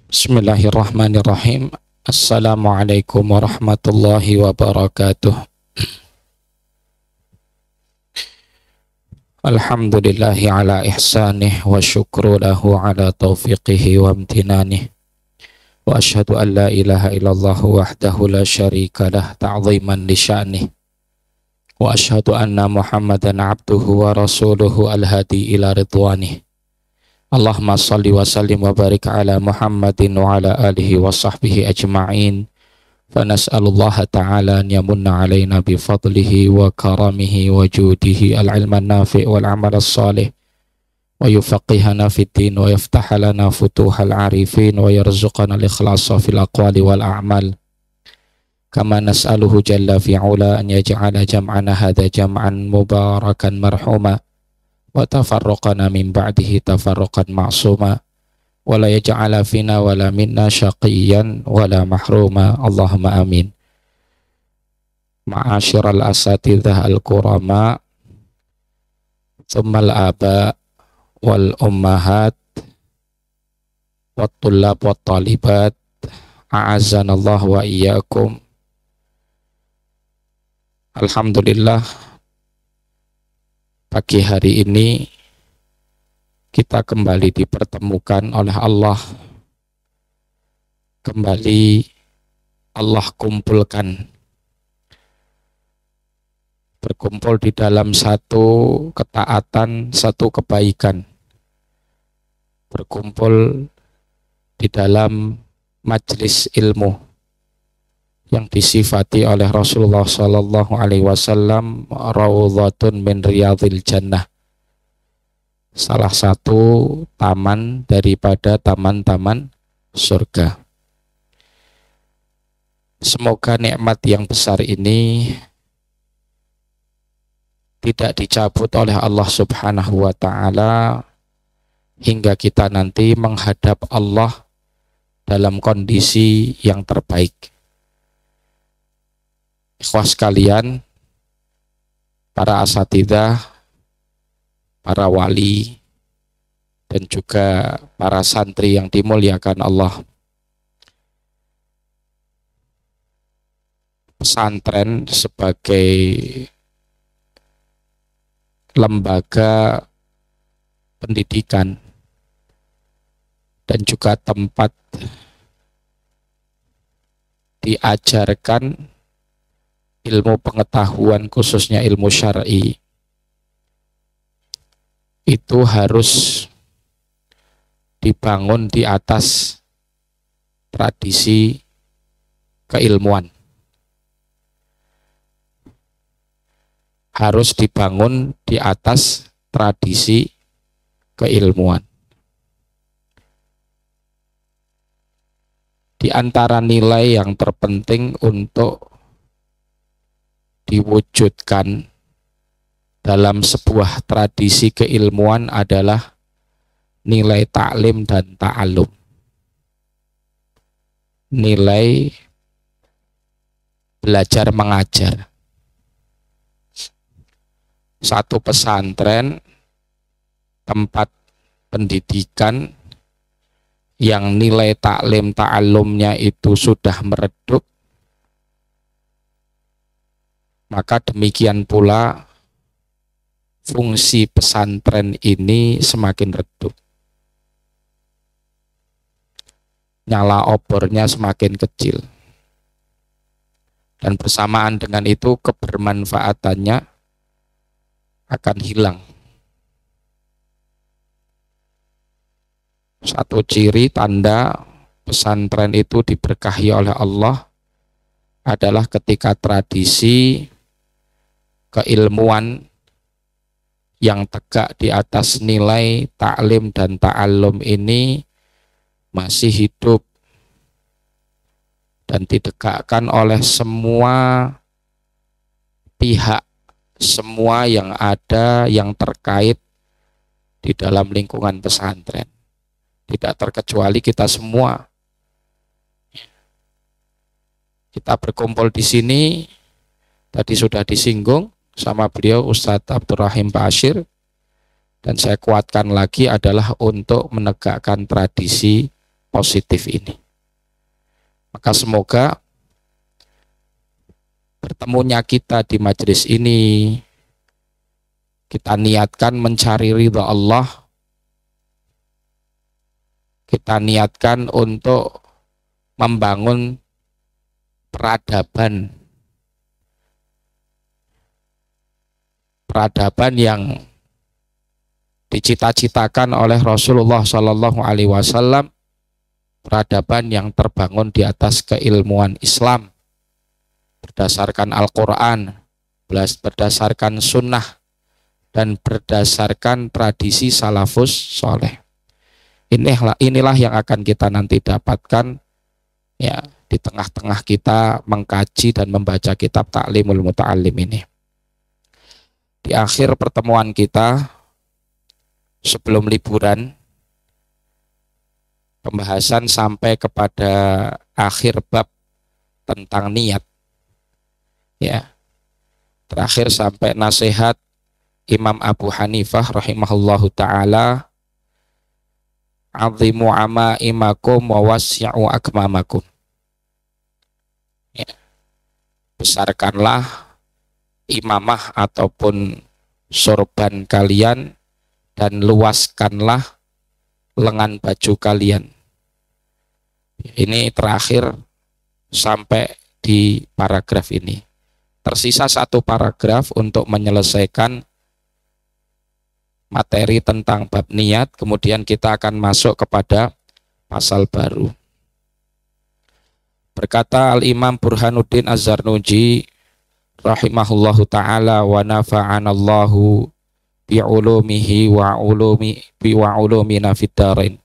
Bismillahirrahmanirrahim. Assalamualaikum warahmatullahi wabarakatuh. Alhamdulillahi ala ihsanih wa syukru lahu ala taufiqihi wa amtinanih. Wa ashhadu an la ilaha illallah wahdahu la syarika lah ta'ziman li sya'nih. Wa ashhadu anna Muhammadan abduhu wa rasuluhu al-hadi ila ridwanih. Allahumma salli wa sallim wa barik ala Muhammadin wa ala alihi wa sahbihi ajma'in. Fa nas'alullaha ta'ala an yamunna alaina bi fadlihi wa karamihi wa judihi al-ilman nafi' wal amal as-salih wa yufaqihana fid din wa yaftaha lana futuhal arifin wa yarzuqana al-ikhlasa fil aqwali wal a'mal. Kama nas'aluhu jalla fi'ula an yaj'ala jam'ana hadha jam'an mubarakan marhuma wa tafarraqana min ba'dihi tafarraqan ma'suma wa la yaj'ala fina wa la minna syaqiyan wa la mahruma. Allahumma amin. Ma'asyiral asatidzah al-kurama thummal aba wal ummahat wat tullab wat talibat, a'azzanallah wa iyyakum. Alhamdulillah, pagi hari ini kita kembali dipertemukan oleh Allah. Kembali Allah kumpulkan, berkumpul di dalam satu ketaatan, satu kebaikan, berkumpul di dalam majelis ilmu yang disifati oleh Rasulullah Sallallahu Alaihi Wasallam raudhatun min riyadhil jannah, salah satu taman daripada taman-taman surga. Semoga nikmat yang besar ini tidak dicabut oleh Allah Subhanahu wa Ta'ala hingga kita nanti menghadap Allah dalam kondisi yang terbaik. Ikhwah sekalian, para asatidzah, para wali, dan juga para santri yang dimuliakan Allah. Pesantren sebagai lembaga pendidikan dan juga tempat diajarkan ilmu pengetahuan, khususnya ilmu syar'i, itu harus dibangun di atas tradisi keilmuan. Harus dibangun di atas tradisi keilmuan. Di antara nilai yang terpenting untuk diwujudkan dalam sebuah tradisi keilmuan adalah nilai taklim dan ta'alum. Nilai belajar mengajar. Satu pesantren, tempat pendidikan yang nilai taklim ta'alumnya itu sudah meredup, maka demikian pula fungsi pesantren ini semakin redup. Nyala obornya semakin kecil. Dan bersamaan dengan itu kebermanfaatannya akan hilang. Satu ciri tanda pesantren itu diberkahi oleh Allah adalah ketika tradisi keilmuan yang tegak di atas nilai taklim dan ta'allum ini masih hidup dan ditegakkan oleh semua pihak, semua yang ada yang terkait di dalam lingkungan pesantren. Tidak terkecuali kita semua. Kita berkumpul di sini, tadi sudah disinggung sama beliau Ustadz Abdurrahim Bashir, dan saya kuatkan lagi adalah untuk menegakkan tradisi positif ini. Maka semoga bertemunya kita di majelis ini, kita niatkan mencari ridha Allah, kita niatkan untuk membangun peradaban yang dicita-citakan oleh Rasulullah Shallallahu Alaihi Wasallam, peradaban yang terbangun di atas keilmuan Islam berdasarkan Al-Quran, berdasarkan Sunnah, dan berdasarkan tradisi salafus soleh. Inilah yang akan kita nanti dapatkan ya di tengah-tengah kita mengkaji dan membaca kitab Ta'limul Muta'allim ini. Di akhir pertemuan kita sebelum liburan, pembahasan sampai kepada akhir bab tentang niat. Ya. Terakhir sampai nasihat Imam Abu Hanifah rahimahullahu taala, "Azimu amaimakum wa wasi'u akmamakum." Ya. Besarkanlah imamah ataupun sorban kalian dan luaskanlah lengan baju kalian. Ini terakhir sampai di paragraf ini. Tersisa satu paragraf untuk menyelesaikan materi tentang bab niat, kemudian kita akan masuk kepada pasal baru. Berkata Al-Imam Burhanuddin Az-Zarnuji rahimahullahu ta'ala wa nafa'anallahu bi'ulumihi wa ulumina fid darain.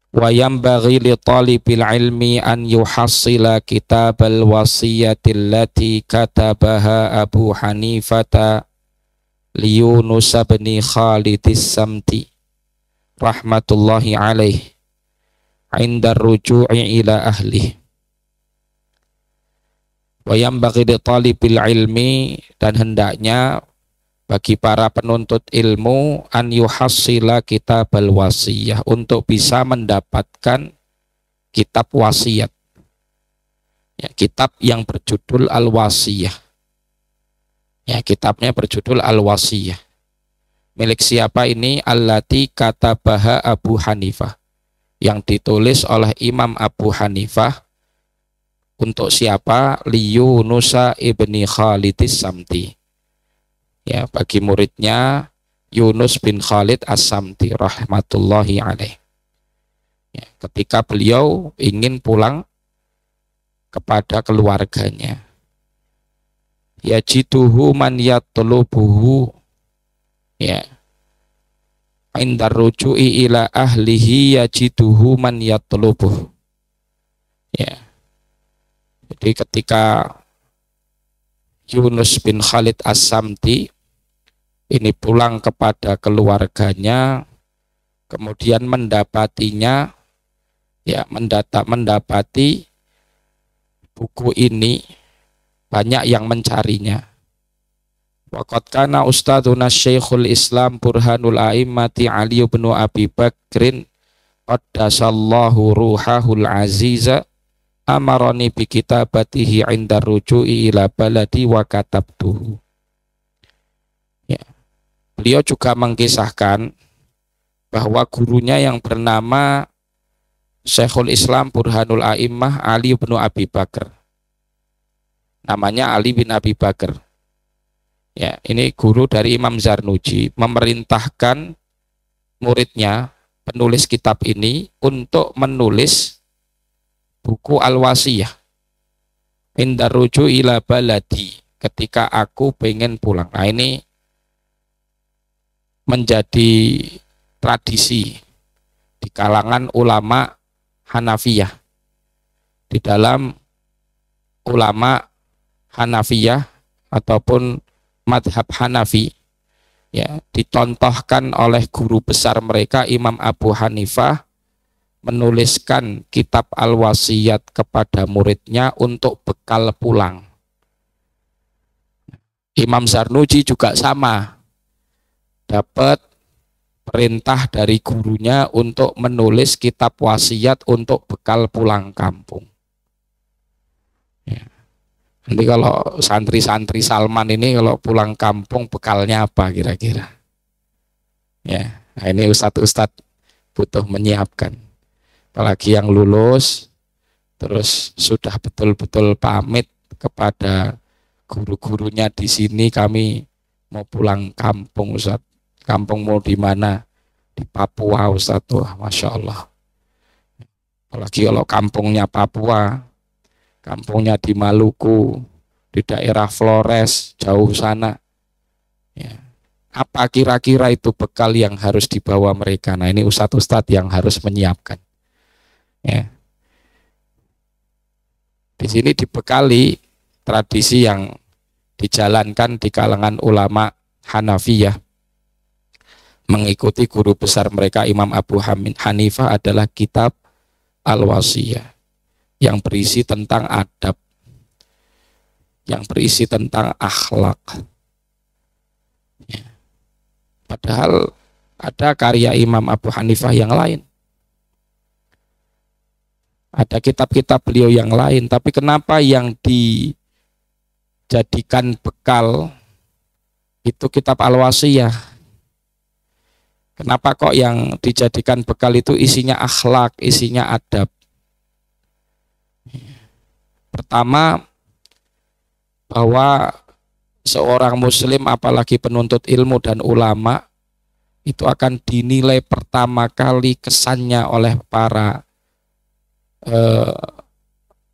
Wa yanbaghi li talibil ilmi an yuhassila kitabal wasiyati allati katabaha Abu Hanifata li Yunus bin Khalid as-Samti rahmatullahi alaih inda ruju'i ila ahli. Wa yanbaghi li talibil ilmi, dan hendaknya bagi para penuntut ilmu an yuhassila kitabal wasiyah, untuk bisa mendapatkan kitab wasiat. Ya, kitab yang berjudul Al-Wasiyah. Ya, kitabnya berjudul Al-Wasiyah. Milik siapa ini? Allati katabaha Abu Hanifah. Yang ditulis oleh Imam Abu Hanifah. Untuk siapa? Li Yunus ibni Khalid as-Samti. Ya, bagi muridnya Yunus bin Khalid as-Samti rahmatullahi alaih. Ya, ketika beliau ingin pulang kepada keluarganya, yajiduhu man yatlubuhu, ya, indar ruju'i ila ahlihi yajiduhu man yatlubuhu. Ya, jadi ketika Yunus bin Khalid as-Samti ini pulang kepada keluarganya, kemudian mendapatinya, ya, mendapati buku ini banyak yang mencarinya. Waqad kana ustadzuna Syekhul Islam Burhanul A'immati Ali bin Abi Bakrin qaddasallahu ruhahul aziza amarani bi kitabatihi inda ruju'i ila baladi wa katabtuhu. Ya. Beliau juga mengkisahkan bahwa gurunya yang bernama Syekhul Islam Burhanul A'immah Ali bin Abi Bakar, namanya Ali bin Abi Bakar. Ya, ini guru dari Imam Zarnuji, memerintahkan muridnya, penulis kitab ini, untuk menulis buku Al-Wasiyah inda ruju ila baladi, ketika aku pengen pulang. Nah, ini menjadi tradisi di kalangan ulama Hanafiyah. Di dalam ulama Hanafiyah ataupun madhab Hanafi, ya, dicontohkan oleh guru besar mereka Imam Abu Hanifah menuliskan kitab Al-Wasiyat kepada muridnya untuk bekal pulang. Imam Zarnuji juga sama, dapat perintah dari gurunya untuk menulis kitab wasiat untuk bekal pulang kampung. Ya. Nanti kalau santri-santri Salman ini kalau pulang kampung bekalnya apa kira-kira? Ya, nah ini ustadz-ustadz butuh menyiapkan. Apalagi yang lulus terus sudah betul-betul pamit kepada guru-gurunya, di sini kami mau pulang kampung Ustaz. Kampung mau di mana? Di Papua Ustaz. Wah, Masya Allah. Apalagi kalau kampungnya Papua, kampungnya di Maluku, di daerah Flores, jauh sana. Ya. Apa kira-kira itu bekal yang harus dibawa mereka? Nah, ini ustadz-ustadz yang harus menyiapkan. Ya. Di sini dibekali tradisi yang dijalankan di kalangan ulama Hanafiyah mengikuti guru besar mereka Imam Abu Hanifah adalah kitab Al-Wasiyah yang berisi tentang adab, yang berisi tentang akhlak. Ya. Padahal ada karya Imam Abu Hanifah yang lain. Ada kitab-kitab beliau yang lain, tapi kenapa yang dijadikan bekal itu kitab Al-Wasiyah? Kenapa kok yang dijadikan bekal itu isinya akhlak, isinya adab? Pertama, bahwa seorang muslim apalagi penuntut ilmu dan ulama itu akan dinilai pertama kali kesannya oleh para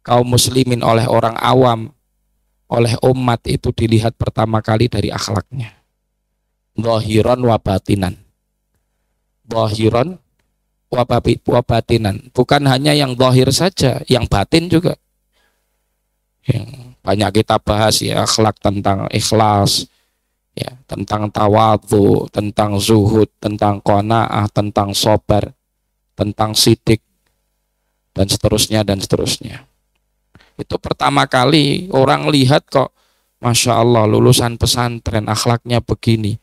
kaum muslimin, oleh orang awam, oleh umat, itu dilihat pertama kali dari akhlaknya. Zahiran wa batinan. Zahiran wa batinan. Bukan hanya yang zahir saja, yang batin juga. Yang banyak kita bahas ya, akhlak tentang ikhlas, ya, tentang tawadhu, tentang zuhud, tentang qanaah, tentang sabar, tentang sidik, dan seterusnya dan seterusnya. Itu pertama kali orang lihat kok, Masya Allah, lulusan pesantren akhlaknya begini.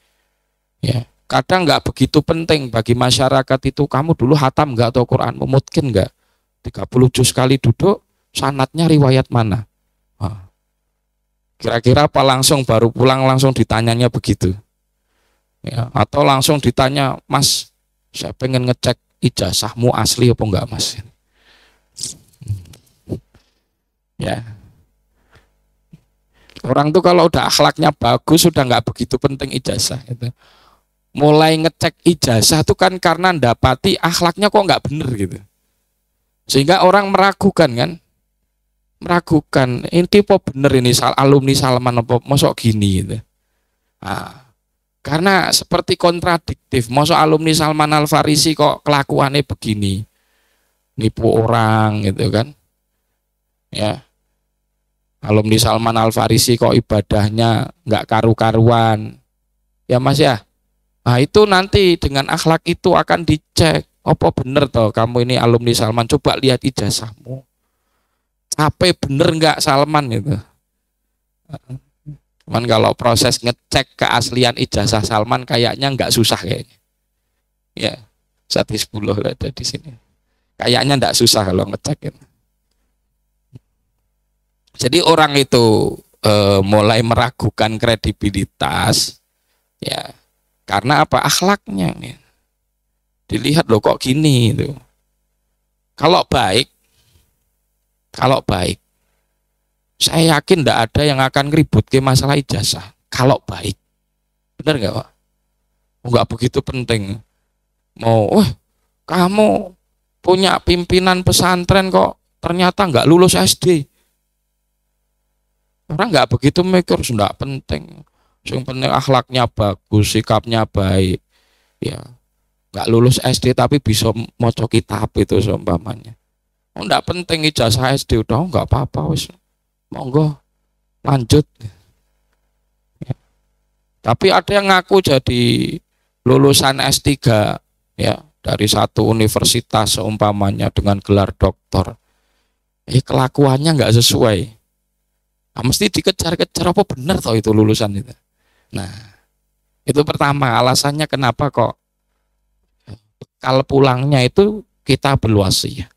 Ya, kadang nggak begitu penting bagi masyarakat itu, kamu dulu hatam nggak atau Quran, mungkin nggak 30 juz sekali duduk, sanadnya riwayat mana? Kira-kira apa langsung baru pulang langsung ditanyanya begitu? Ya, atau langsung ditanya, Mas, saya pengen ngecek ijazahmu asli apa enggak, Mas? Ya, orang tuh kalau udah akhlaknya bagus sudah nggak begitu penting ijazah itu. Mulai ngecek ijazah tuh kan karena ndapati akhlaknya kok nggak bener gitu, sehingga orang meragukan kan, meragukan ini apa bener ini alumni Salman apa mosok gini gitu. Nah, karena seperti kontradiktif, mosok alumni Salman Al Farisi kok kelakuannya begini, nipu orang gitu kan, ya. Alumni Salman Al Farisi kok ibadahnya nggak karu-karuan, ya Mas ya. Nah itu nanti dengan akhlak itu akan dicek, apa bener toh kamu ini alumni Salman, coba lihat ijazahmu, sampai bener nggak Salman itu. Cuman kalau proses ngecek keaslian ijazah Salman kayaknya nggak susah kayaknya. Ya, 1/10 ada di sini. Kayaknya nggak susah kalau ngecek itu. Jadi orang itu mulai meragukan kredibilitas, ya, karena apa? Akhlaknya. Dilihat loh kok gini itu. Kalau baik, saya yakin tidak ada yang akan ribut ke masalah ijazah. Kalau baik, benar nggak Pak? Nggak begitu penting. Mau, kamu punya pimpinan pesantren kok ternyata nggak lulus SD. Orang nggak begitu mikir, sudah penting. Yang penting akhlaknya bagus, sikapnya baik. Ya, nggak lulus SD tapi bisa maca kitab itu seumpamanya. Nggak penting ijazah SD, udah nggak apa-apa wis. Monggo lanjut. Ya. Tapi ada yang ngaku jadi lulusan S3 ya dari satu universitas seumpamanya dengan gelar doktor. Kelakuannya nggak sesuai. Nah, mesti dikejar-kejar, apa benar toh itu lulusan itu. Nah, itu pertama alasannya kenapa kok bekal pulangnya itu Kitabul Wasiyah.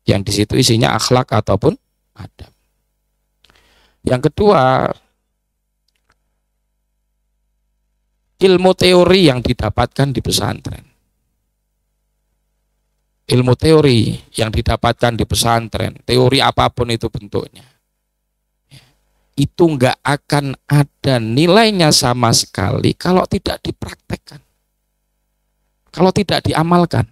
Yang di situ isinya akhlak ataupun adab. Yang kedua, ilmu teori yang didapatkan di pesantren. Ilmu teori yang didapatkan di pesantren, teori apapun itu bentuknya, itu nggak akan ada nilainya sama sekali kalau tidak dipraktekkan, kalau tidak diamalkan.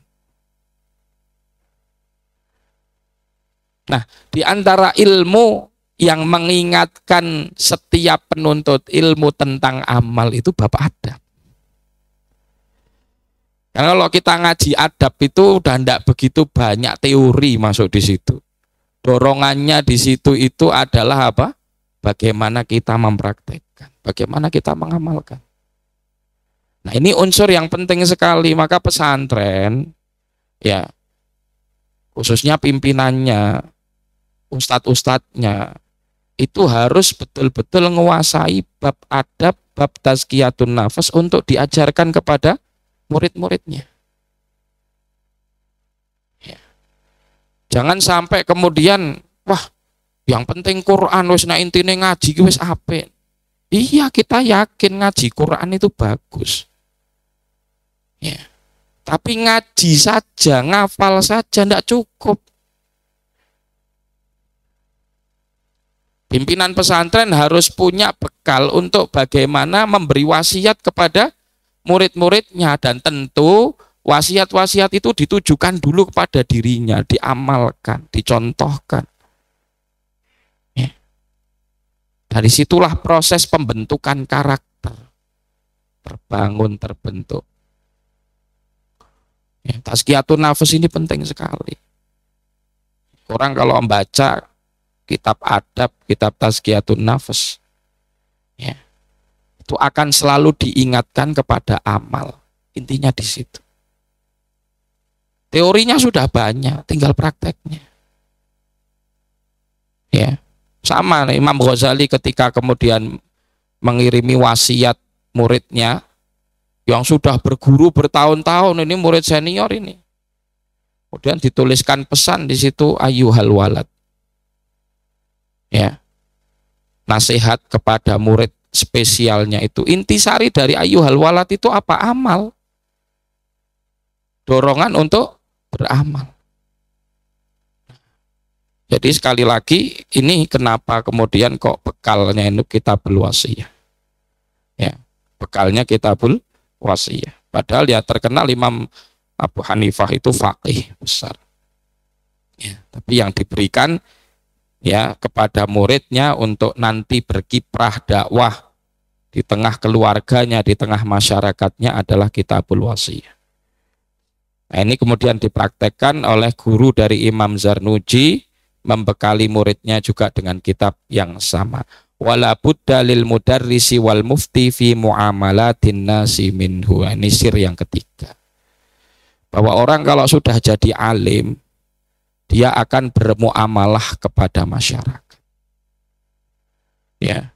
Nah, di antara ilmu yang mengingatkan setiap penuntut ilmu tentang amal itu bab adab. Karena kalau kita ngaji adab itu udah tidak begitu banyak teori masuk di situ. Dorongannya di situ itu adalah apa? Bagaimana kita mempraktekkan, bagaimana kita mengamalkan. Nah, ini unsur yang penting sekali. Maka pesantren, ya, khususnya pimpinannya, ustadz-ustadznya, itu harus betul-betul menguasai bab adab, bab tazkiyatun nafas untuk diajarkan kepada murid-muridnya. Ya. Jangan sampai kemudian, wah, yang penting Quran, wis nak intine ngaji wis apik. Iya, kita yakin ngaji Quran itu bagus. Ya. Tapi ngaji saja, ngafal saja tidak cukup. Pimpinan pesantren harus punya bekal untuk bagaimana memberi wasiat kepada murid-muridnya, dan tentu wasiat-wasiat itu ditujukan dulu kepada dirinya, diamalkan, dicontohkan. Ya. Dari situlah proses pembentukan karakter terbangun, terbentuk. Ya, tazkiyatun nafas ini penting sekali. Orang kalau membaca kitab adab, kitab tazkiyatun nafas, ya, itu akan selalu diingatkan kepada amal. Intinya di situ. Teorinya sudah banyak, tinggal prakteknya. Ya, sama nih, Imam Ghazali ketika kemudian mengirimi wasiat muridnya yang sudah berguru bertahun-tahun, ini murid senior ini. Kemudian dituliskan pesan di situ, ayyuhal walad. Ya, nasihat kepada murid spesialnya itu, intisari dari ayyuhal walad itu apa? Amal. Dorongan untuk beramal. Jadi sekali lagi, ini kenapa kemudian kok bekalnya itu Kitabul Wasiyah. Ya, bekalnya Kitabul Wasiyah. Padahal ya terkenal Imam Abu Hanifah itu faqih besar. Ya, tapi yang diberikan ya kepada muridnya untuk nanti berkiprah dakwah di tengah keluarganya, di tengah masyarakatnya adalah Kitabul Wasiyah. Nah, ini kemudian dipraktekkan oleh guru dari Imam Zarnuji, membekali muridnya juga dengan kitab yang sama. Wala budda lil mudarrisi wal mufti fi muamalatin nasi minhu. Ini sir yang ketiga. Bahwa orang kalau sudah jadi alim, dia akan bermuamalah kepada masyarakat. Ya.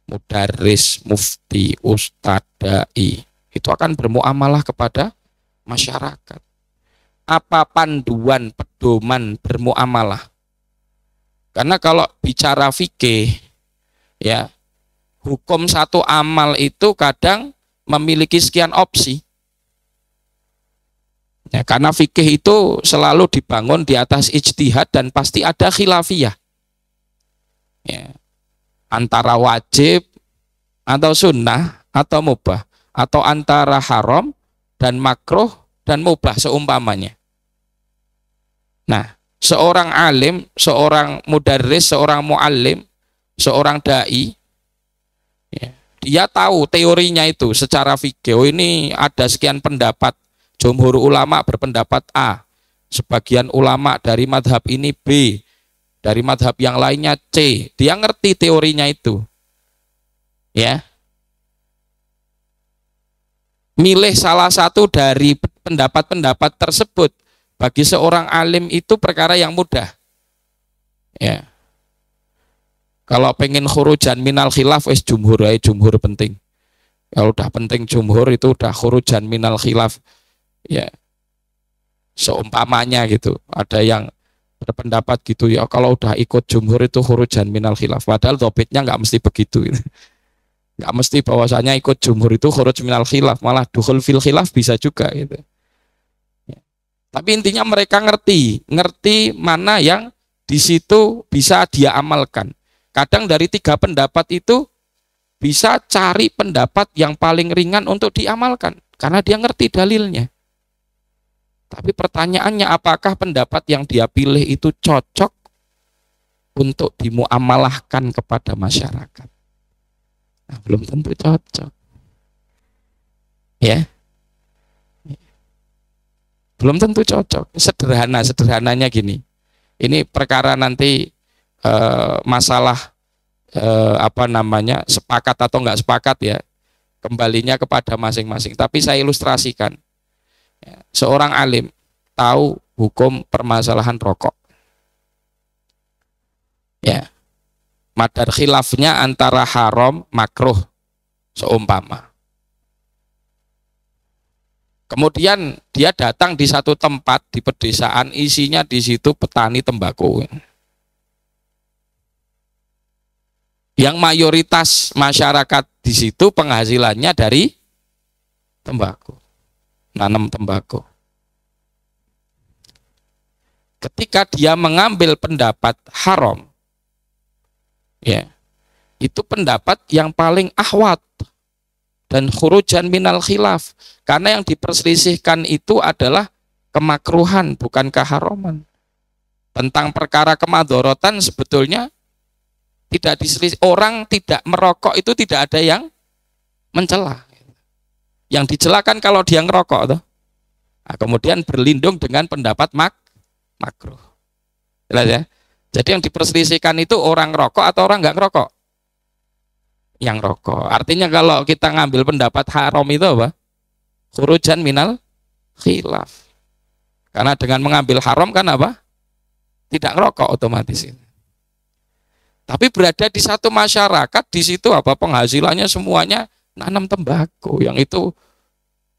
Mudarris, mufti, ustadz, dai, itu akan bermuamalah kepada masyarakat. Apa panduan pedoman bermuamalah? Karena kalau bicara fikih, ya, hukum satu amal itu kadang memiliki sekian opsi. Ya, karena fikih itu selalu dibangun di atas ijtihad dan pasti ada khilafiyah. Ya. Antara wajib atau sunnah atau mubah, atau antara haram dan makruh dan mubah seumpamanya. Nah, seorang alim, seorang mudarris, seorang muallim, seorang dai, ya, dia tahu teorinya itu secara fikih. Ini ada sekian pendapat. Jumhur ulama berpendapat A, sebagian ulama dari madhab ini B, dari madhab yang lainnya C. Dia ngerti teorinya itu, ya. Milih salah satu dari pendapat-pendapat tersebut bagi seorang alim itu perkara yang mudah. Ya. Kalau pengen khurujan minal khilaf, wis jumhur aja, jumhur penting. Kalau udah penting jumhur itu udah khurujan minal khilaf. Ya, Seumpamanya gitu, ada yang berpendapat gitu ya, kalau udah ikut jumhur itu khurujan minal khilaf. Padahal topiknya nggak mesti begitu. Gitu. Nggak mesti bahwasanya ikut jumhur itu khuruj minal khilaf, malah dukhul fil khilaf bisa juga gitu. Ya. Tapi intinya mereka ngerti mana yang di situ bisa dia amalkan. Kadang dari 3 pendapat itu bisa cari pendapat yang paling ringan untuk diamalkan karena dia ngerti dalilnya. Tapi pertanyaannya, apakah pendapat yang dia pilih itu cocok untuk dimuamalahkan kepada masyarakat? Nah, belum tentu cocok. Ya. Belum tentu cocok. Sederhananya gini. Ini perkara nanti masalah sepakat atau enggak sepakat ya. Kembalinya kepada masing-masing. Tapi saya ilustrasikan. Seorang alim tahu hukum permasalahan rokok. Ya. Madar khilafnya antara haram, makruh, seumpama. Kemudian dia datang di satu tempat di pedesaan, isinya di situ petani tembakau. Yang mayoritas masyarakat di situ penghasilannya dari tembakau. Nanam tembakau. Ketika dia mengambil pendapat haram, ya, itu pendapat yang paling ahwat dan khurujan minal khilaf, karena yang diperselisihkan itu adalah kemakruhan, bukan keharaman. Tentang perkara kemadorotan sebetulnya tidak diselisih. Orang tidak merokok itu tidak ada yang mencela. Yang dicelakan kalau dia ngerokok tuh. Nah, kemudian berlindung dengan pendapat makruh. Jelas ya? Jadi yang diperselisihkan itu orang rokok atau orang nggak ngerokok? Yang rokok. Artinya kalau kita ngambil pendapat haram itu apa? Khurujan minal khilaf. Karena dengan mengambil haram kan apa? Tidak ngerokok otomatis ini. Tapi berada di satu masyarakat, di situ apa? Penghasilannya semuanya nanam tembakau, yang itu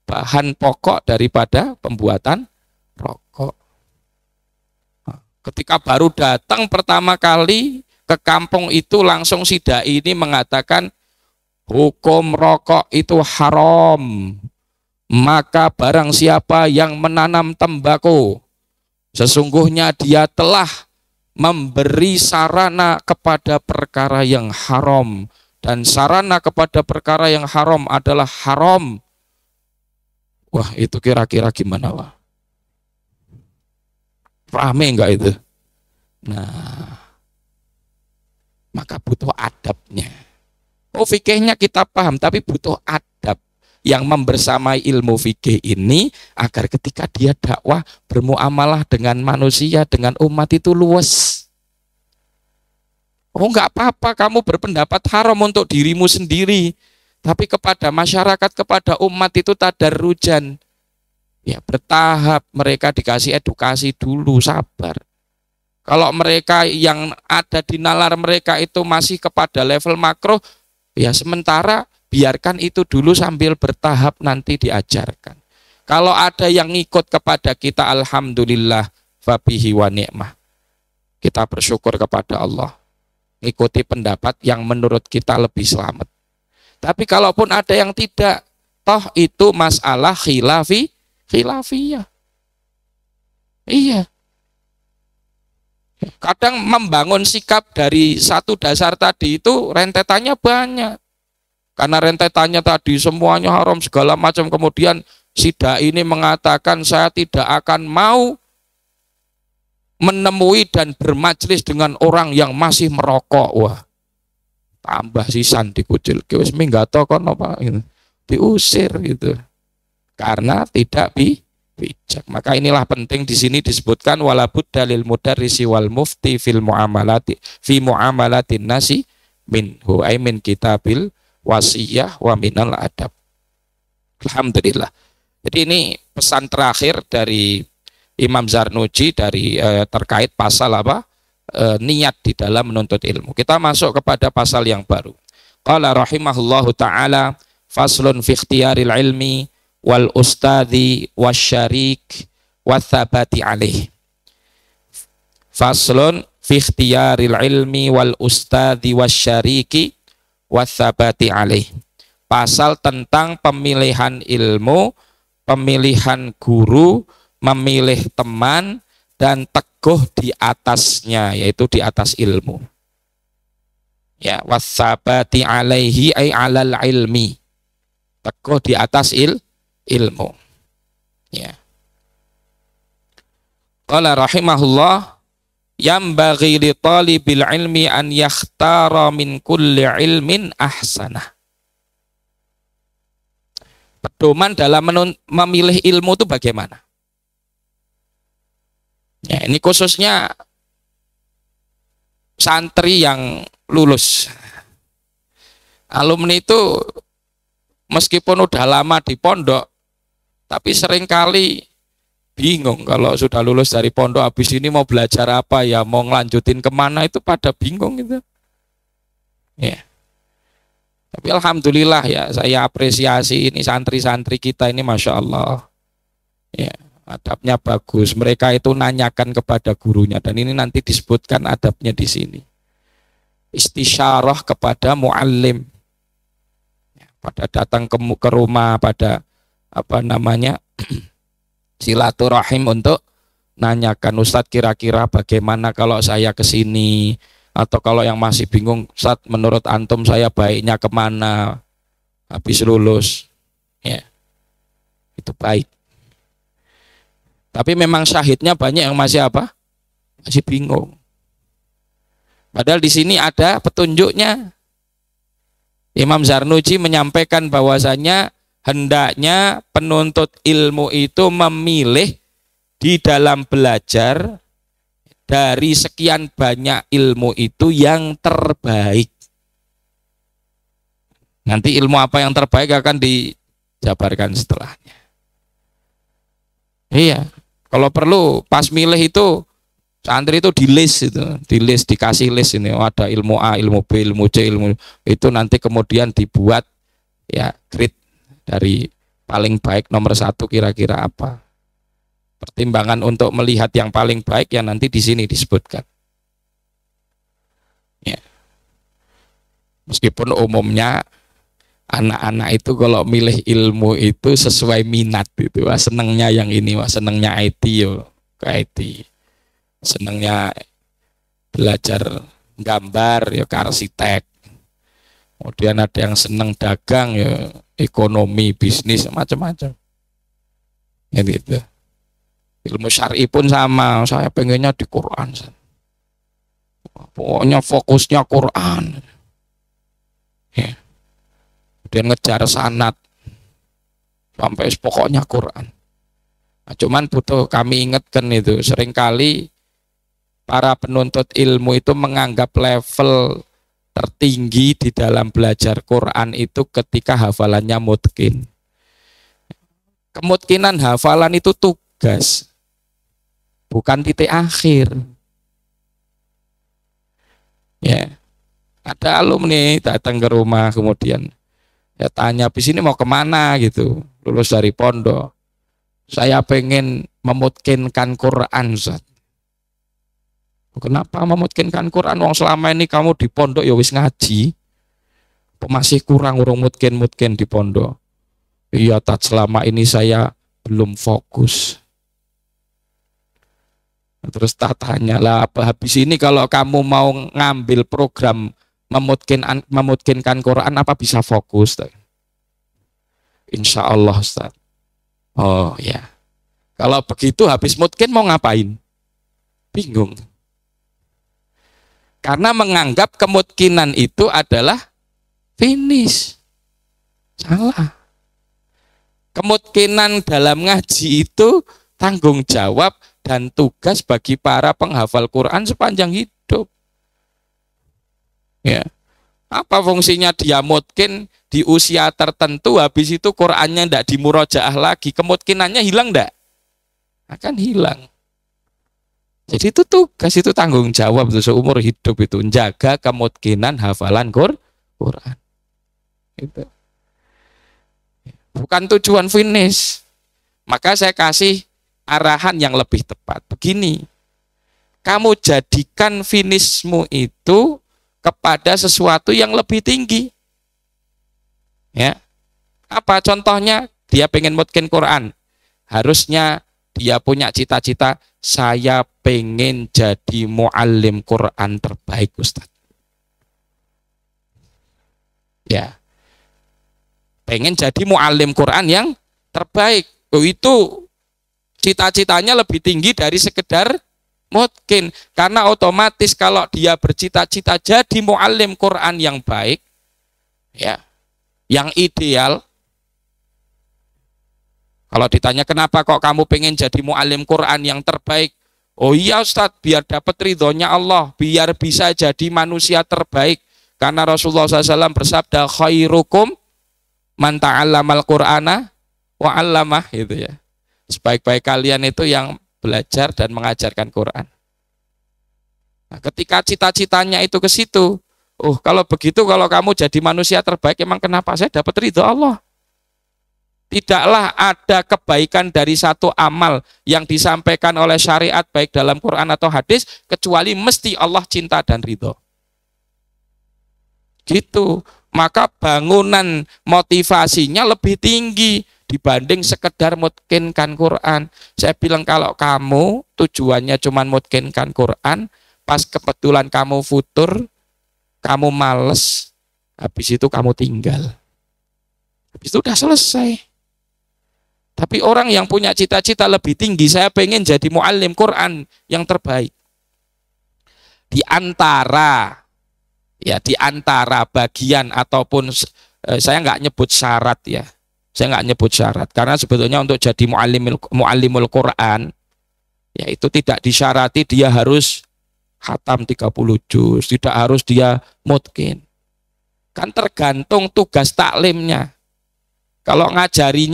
bahan pokok daripada pembuatan rokok. Ketika baru datang pertama kali ke kampung itu, langsung si dai ini mengatakan hukum rokok itu haram, maka barang siapa yang menanam tembakau sesungguhnya dia telah memberi sarana kepada perkara yang haram, dan sarana kepada perkara yang haram adalah haram. Wah, itu kira-kira gimana, Wah? Rame enggak itu? Nah, maka butuh adabnya. Oh, fikihnya kita paham, tapi butuh adab yang membersamai ilmu fikih ini, agar ketika dia dakwah bermuamalah dengan manusia, dengan umat itu luwes. Oh, enggak apa-apa kamu berpendapat haram untuk dirimu sendiri, tapi kepada masyarakat, kepada umat itu tadarrujan. Ya, bertahap, mereka dikasih edukasi dulu, sabar. Kalau mereka yang ada di nalar mereka itu masih kepada level makruh, ya sementara biarkan itu dulu sambil bertahap nanti diajarkan. Kalau ada yang ngikut kepada kita, alhamdulillah, fabihi wa ni'mah. Kita bersyukur kepada Allah. Ikuti pendapat yang menurut kita lebih selamat. Tapi kalaupun ada yang tidak, toh itu masalah khilafiyah. Iya. Kadang membangun sikap dari satu dasar tadi itu rentetannya banyak. Karena rentetannya tadi semuanya haram segala macam, kemudian si dai ini mengatakan saya tidak akan mau menemui dan bermajlis dengan orang yang masih merokok. Wah, tambah sisan dikucil, wis minggato kono Pak, gitu. Diusir gitu. Karena tidak bijak. Maka inilah penting di sini disebutkan walabud dalil mudarrisi wal mufti fi muamalatin nasi minhu ay min kitabil wasiyah wa minal adab. Alhamdulillah. Jadi ini pesan terakhir dari Imam Zarnuji dari terkait pasal apa? Niat di dalam menuntut ilmu. Kita masuk kepada pasal yang baru. Qala rahimahullahu taala faslun fi ikhtiyaril ilmi wal ustadzi wasyarik watsabati alaih. Faslun fi ikhtiyaril ilmi wal ustadzi wasyariki watsabati alaih. Pasal tentang pemilihan ilmu, pemilihan guru, memilih teman dan teguh di atasnya, yaitu di atas ilmu. Ya, watsabati alaihi ay alal ilmi. Teguh di atas ilmu. Ya. Qala rahimahullah, yambaghi li talibil ilmi an yakhtara min kulli ilmin ahsanah. Pedoman dalam memilih ilmu itu bagaimana? Ya, ini khususnya santri yang lulus. Alumni itu meskipun udah lama di pondok, tapi seringkali bingung kalau sudah lulus dari pondok, habis ini mau belajar apa ya, mau ngelanjutin kemana, itu pada bingung gitu. Ya. Tapi alhamdulillah ya, saya apresiasi ini santri-santri kita ini, masya Allah. Ya, adabnya bagus. Mereka itu nanyakan kepada gurunya, dan ini nanti disebutkan adabnya di sini. Istisyarah kepada muallim. Pada datang ke rumah, pada silaturahim untuk nanyakan, Ustadz kira-kira bagaimana kalau saya ke sini, atau kalau yang masih bingung, Ustadz menurut antum saya baiknya kemana habis lulus. Ya, itu baik. Tapi memang syahidnya banyak yang masih masih bingung. Padahal di sini ada petunjuknya. Imam Zarnuji menyampaikan bahwasanya hendaknya penuntut ilmu itu memilih di dalam belajar dari sekian banyak ilmu itu yang terbaik. Nanti ilmu apa yang terbaik akan dijabarkan setelahnya. Iya, kalau perlu pas milih itu santri itu dikasih list ini. Oh, ada ilmu A, ilmu B, ilmu C, ilmu itu nanti kemudian dibuat ya grade dari paling baik nomor 1 kira-kira apa. Pertimbangan untuk melihat yang paling baik yang nanti di sini disebutkan. Ya. Meskipun umumnya anak-anak itu kalau milih ilmu itu sesuai minat itu. Wah, senengnya yang ini, wah senengnya IT yo, ke IT. Senengnya belajar gambar ya ke arsitek. Kemudian ada yang seneng dagang ya ekonomi, bisnis, macam-macam. Ya gitu. Ilmu syar'i pun sama, saya pengennya di Quran. Pokoknya fokusnya Quran. Ya. Kemudian ngejar sanad sampai pokoknya Quran. Nah, cuman butuh kami ingatkan itu, seringkali para penuntut ilmu itu menganggap level tertinggi di dalam belajar Quran itu ketika hafalannya mutqin. Kemutkinan hafalan itu tugas, bukan titik akhir. Ya, ada alumni datang ke rumah kemudian ya tanya, habis ini mau kemana gitu, lulus dari pondok. Saya pengen memutkinkan Quran, Ustaz. Kenapa memutkinkan Quran? Wong selama ini kamu di pondok ya wis ngaji, masih kurang urung mutkin di pondok. Iya, tat selama ini saya belum fokus. Terus tak tanya lah, apa habis ini kalau kamu mau ngambil program memutkinkan Quran, apa bisa fokus? Insya Allah, Ustaz. Oh ya, kalau begitu habis mutkin mau ngapain? Bingung. Karena menganggap kemutkinan itu adalah finish. Salah. Kemutkinan dalam ngaji itu tanggung jawab dan tugas bagi para penghafal Quran sepanjang hidup. Ya. Apa fungsinya dia mutkin di usia tertentu, habis itu Qurannya tidak dimurojaah lagi, kemutkinannya hilang enggak? Akan hilang. Jadi itu tugas, itu tanggung jawab itu seumur hidup itu, menjaga kemutkinan hafalan Quran. Itu. Bukan tujuan finish. Maka saya kasih arahan yang lebih tepat. Begini, kamu jadikan finishmu itu kepada sesuatu yang lebih tinggi. Ya, apa contohnya? Dia pengen mutkin Quran. Harusnya dia punya cita-cita, saya pengen jadi muallim Quran terbaik, Ustaz. Ya, pengen jadi muallim Quran yang terbaik. Itu cita-citanya lebih tinggi dari sekedar mutkin. Karena otomatis kalau dia bercita-cita jadi muallim Quran yang baik, ya, yang ideal. Kalau ditanya kenapa kok kamu pengen jadi muallim Quran yang terbaik? Oh iya Ustadz, biar dapat ridhonya Allah, biar bisa jadi manusia terbaik. Karena Rasulullah SAW bersabda, khairukum man ta'allamal Qur'ana wa 'allamah, gitu ya. Sebaik-baik kalian itu yang belajar dan mengajarkan Quran. Nah, ketika cita-citanya itu ke situ, oh kalau begitu, kalau kamu jadi manusia terbaik, emang kenapa saya dapat ridho Allah? Tidaklah ada kebaikan dari satu amal yang disampaikan oleh syariat baik dalam Quran atau hadis kecuali mesti Allah cinta dan ridho. Gitu. Maka bangunan motivasinya lebih tinggi dibanding sekedar mutkinkan Quran. Saya bilang kalau kamu tujuannya cuma mutkinkan Quran, pas kebetulan kamu futur, kamu males, habis itu kamu tinggal. Habis itu udah selesai. Tapi orang yang punya cita-cita lebih tinggi, saya pengen jadi muallim Quran yang terbaik. Di antara bagian ataupun saya nggak nyebut syarat ya. Saya nggak nyebut syarat karena sebetulnya untuk jadi muallimul Quran ya itu tidak disyarati dia harus khatam 30 juz, tidak harus dia mutkin. Kan tergantung tugas taklimnya. Kalau ngajari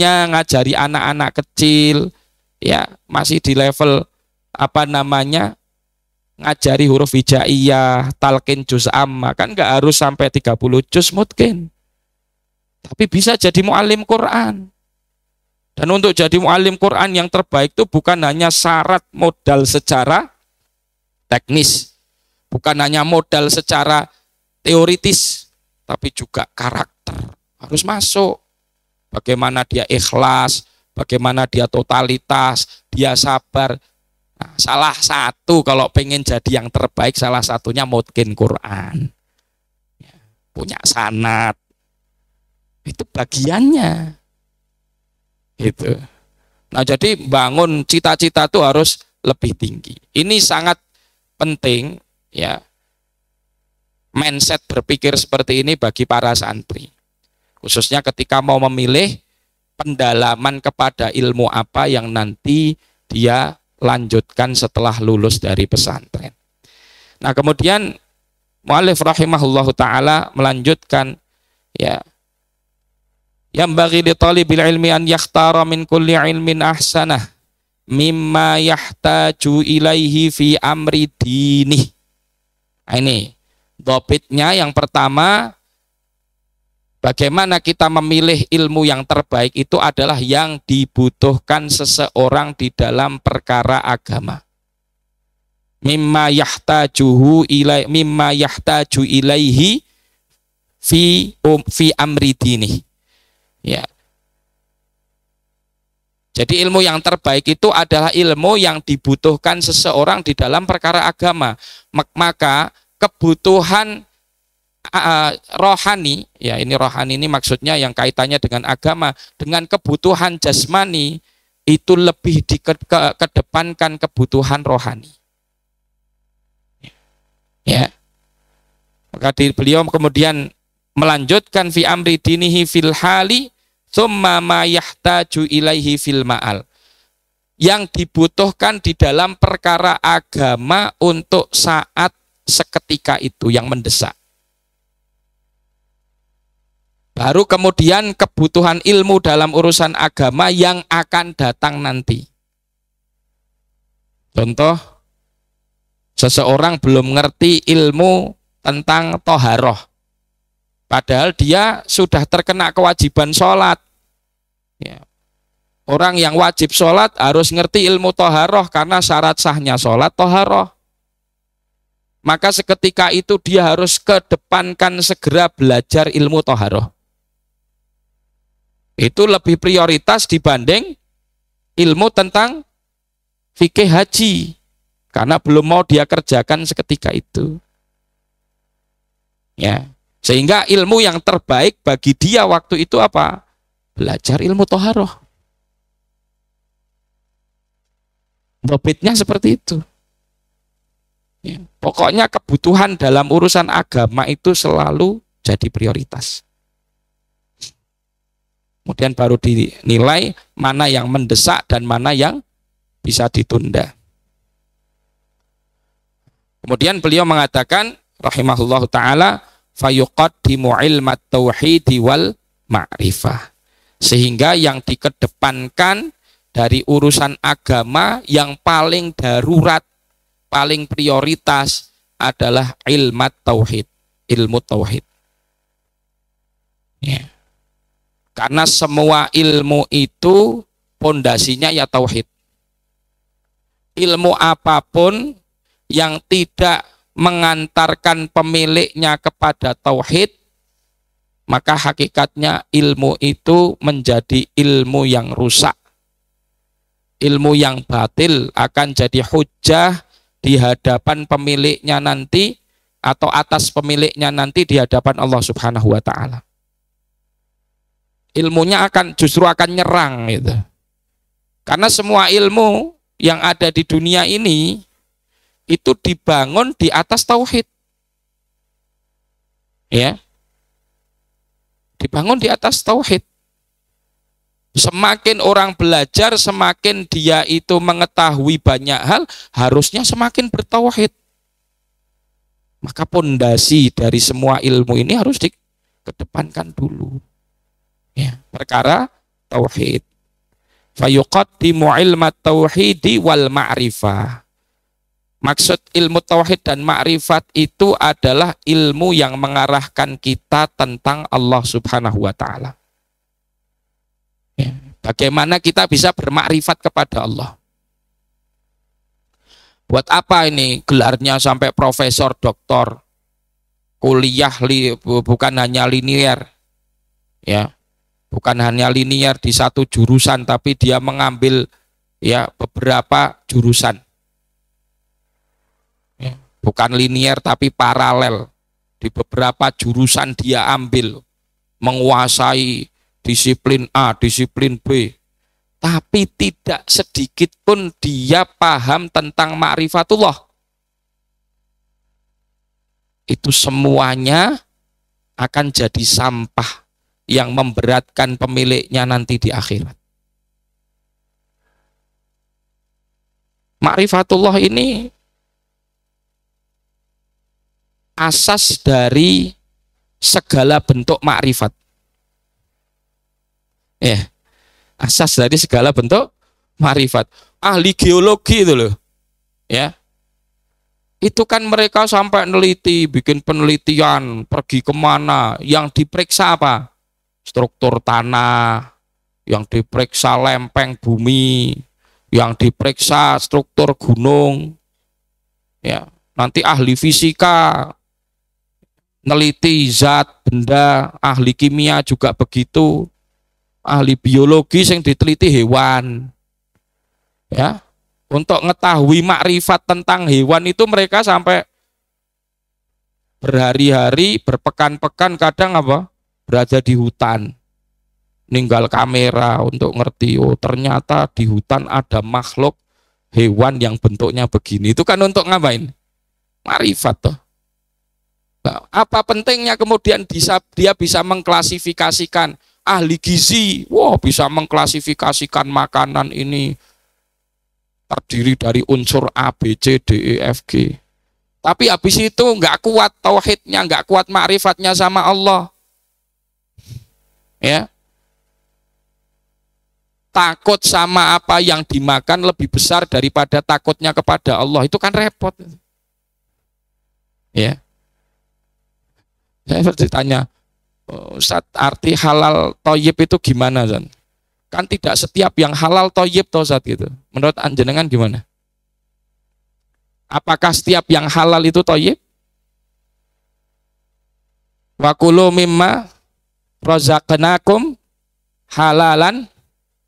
anak-anak kecil, ya masih di level ngajari huruf hijaiyah, talqin juz amma, kan nggak harus sampai 30 juz mutkin. Tapi bisa jadi muallim Quran. Dan untuk jadi muallim Quran yang terbaik itu bukan hanya syarat modal secara teknis, bukan hanya modal secara teoritis, tapi juga karakter harus masuk. Bagaimana dia ikhlas, bagaimana dia totalitas, dia sabar. Nah, salah satu kalau pengen jadi yang terbaik, salah satunya mutkin Quran. Ya, punya sanad. Itu bagiannya. Gitu. Nah, jadi bangun cita-cita itu harus lebih tinggi. Ini sangat penting ya. Mindset berpikir seperti ini bagi para santri. Khususnya ketika mau memilih pendalaman kepada ilmu apa yang nanti dia lanjutkan setelah lulus dari pesantren. Nah, kemudian mu'allif rahimahullahu ta'ala melanjutkan ya, yang bagi li talibil ilmi an yakhtara min kulli ilmin ahsanah mimma yahtaju ilaihi fi amri dinih. Nah, ini dhabitnya yang pertama, bagaimana kita memilih ilmu yang terbaik itu adalah yang dibutuhkan seseorang di dalam perkara agama. Mimma yahtaju ilaihi fi amri dini. Ya. Jadi ilmu yang terbaik itu adalah ilmu yang dibutuhkan seseorang di dalam perkara agama. Maka kebutuhan rohani, ya ini rohani ini maksudnya yang kaitannya dengan agama, dengan kebutuhan jasmani itu lebih dikedepankan kebutuhan rohani. Ya, maka beliau kemudian melanjutkan fi amri dinihi fil hali tsumma ma yahtaju ilaihi fil ma'al. Yang dibutuhkan di dalam perkara agama untuk saat seketika itu yang mendesak. Baru kemudian kebutuhan ilmu dalam urusan agama yang akan datang nanti. Contoh, seseorang belum ngerti ilmu tentang toharoh. Padahal dia sudah terkena kewajiban sholat. Ya. Orang yang wajib sholat harus ngerti ilmu toharoh karena syarat sahnya sholat toharoh. Maka seketika itu dia harus kedepankan segera belajar ilmu toharoh. Itu lebih prioritas dibanding ilmu tentang fikih haji. Karena belum mau dia kerjakan seketika itu. Ya, sehingga ilmu yang terbaik bagi dia waktu itu apa? Belajar ilmu toharoh. Dobitnya seperti itu. Ya, pokoknya kebutuhan dalam urusan agama itu selalu jadi prioritas. Kemudian baru dinilai mana yang mendesak dan mana yang bisa ditunda. Kemudian beliau mengatakan rahimahullahu ta'ala fayuqaddimu ilmat tauhidi wal ma'rifah. Sehingga yang dikedepankan dari urusan agama yang paling darurat, paling prioritas adalah ilmat tauhid, ilmu tauhid. Ya. Karena semua ilmu itu pondasinya ya tauhid. Ilmu apapun yang tidak mengantarkan pemiliknya kepada tauhid, maka hakikatnya ilmu itu menjadi ilmu yang rusak. Ilmu yang batil akan jadi hujjah di hadapan pemiliknya nanti atau atas pemiliknya nanti di hadapan Allah Subhanahu wa taala. Ilmunya justru akan nyerang gitu. Karena semua ilmu yang ada di dunia ini itu dibangun di atas tauhid. Ya. Dibangun di atas tauhid. Semakin orang belajar, semakin dia itu mengetahui banyak hal, harusnya semakin bertauhid. Maka pondasi dari semua ilmu ini harus dikedepankan dulu. Ya, perkara tauhid. Fayuqaddimu ilmat tauhidi wal ma'rifah. Maksud ilmu tauhid dan ma'rifat itu adalah ilmu yang mengarahkan kita tentang Allah Subhanahu wa taala. Bagaimana kita bisa bermakrifat kepada Allah? Buat apa ini gelarnya sampai profesor, doktor, kuliah bukan hanya linear, ya, bukan hanya linear di satu jurusan, tapi dia mengambil ya beberapa jurusan, ya, bukan linear tapi paralel di beberapa jurusan dia ambil, menguasai disiplin A, disiplin B, tapi tidak sedikit pun dia paham tentang ma'rifatullah. Itu semuanya akan jadi sampah yang memberatkan pemiliknya nanti di akhirat. Ma'rifatullah ini asas dari segala bentuk ma'rifat. Ya, asas dari segala bentuk ma'rifat. Ahli geologi itu loh, ya, itu kan mereka sampai neliti, bikin penelitian, pergi kemana, yang diperiksa apa? Struktur tanah, yang diperiksa lempeng bumi, yang diperiksa struktur gunung, ya. Nanti ahli fisika neliti zat, benda, ahli kimia juga begitu. Ahli biologi yang diteliti hewan, ya, untuk mengetahui makrifat tentang hewan itu mereka sampai berhari-hari, berpekan-pekan, kadang apa, berada di hutan, ninggal kamera untuk ngerti, oh ternyata di hutan ada makhluk hewan yang bentuknya begini. Itu kan untuk ngapain? Makrifat toh. Nah, apa pentingnya kemudian dia bisa mengklasifikasikan? Ahli gizi, wah, bisa mengklasifikasikan makanan ini terdiri dari unsur A, B, C, D, E, F, G. Tapi habis itu nggak kuat tauhidnya, nggak kuat ma'rifatnya sama Allah. Ya, takut sama apa yang dimakan lebih besar daripada takutnya kepada Allah. Itu kan repot. Ya, saya bertanya, Ustaz, arti halal toyib itu gimana, Zan? Kan tidak setiap yang halal toyib toh Ustaz gitu. Menurut anjenengan gimana? Apakah setiap yang halal itu toyib? Wa kulu mimma razaqnakum halalan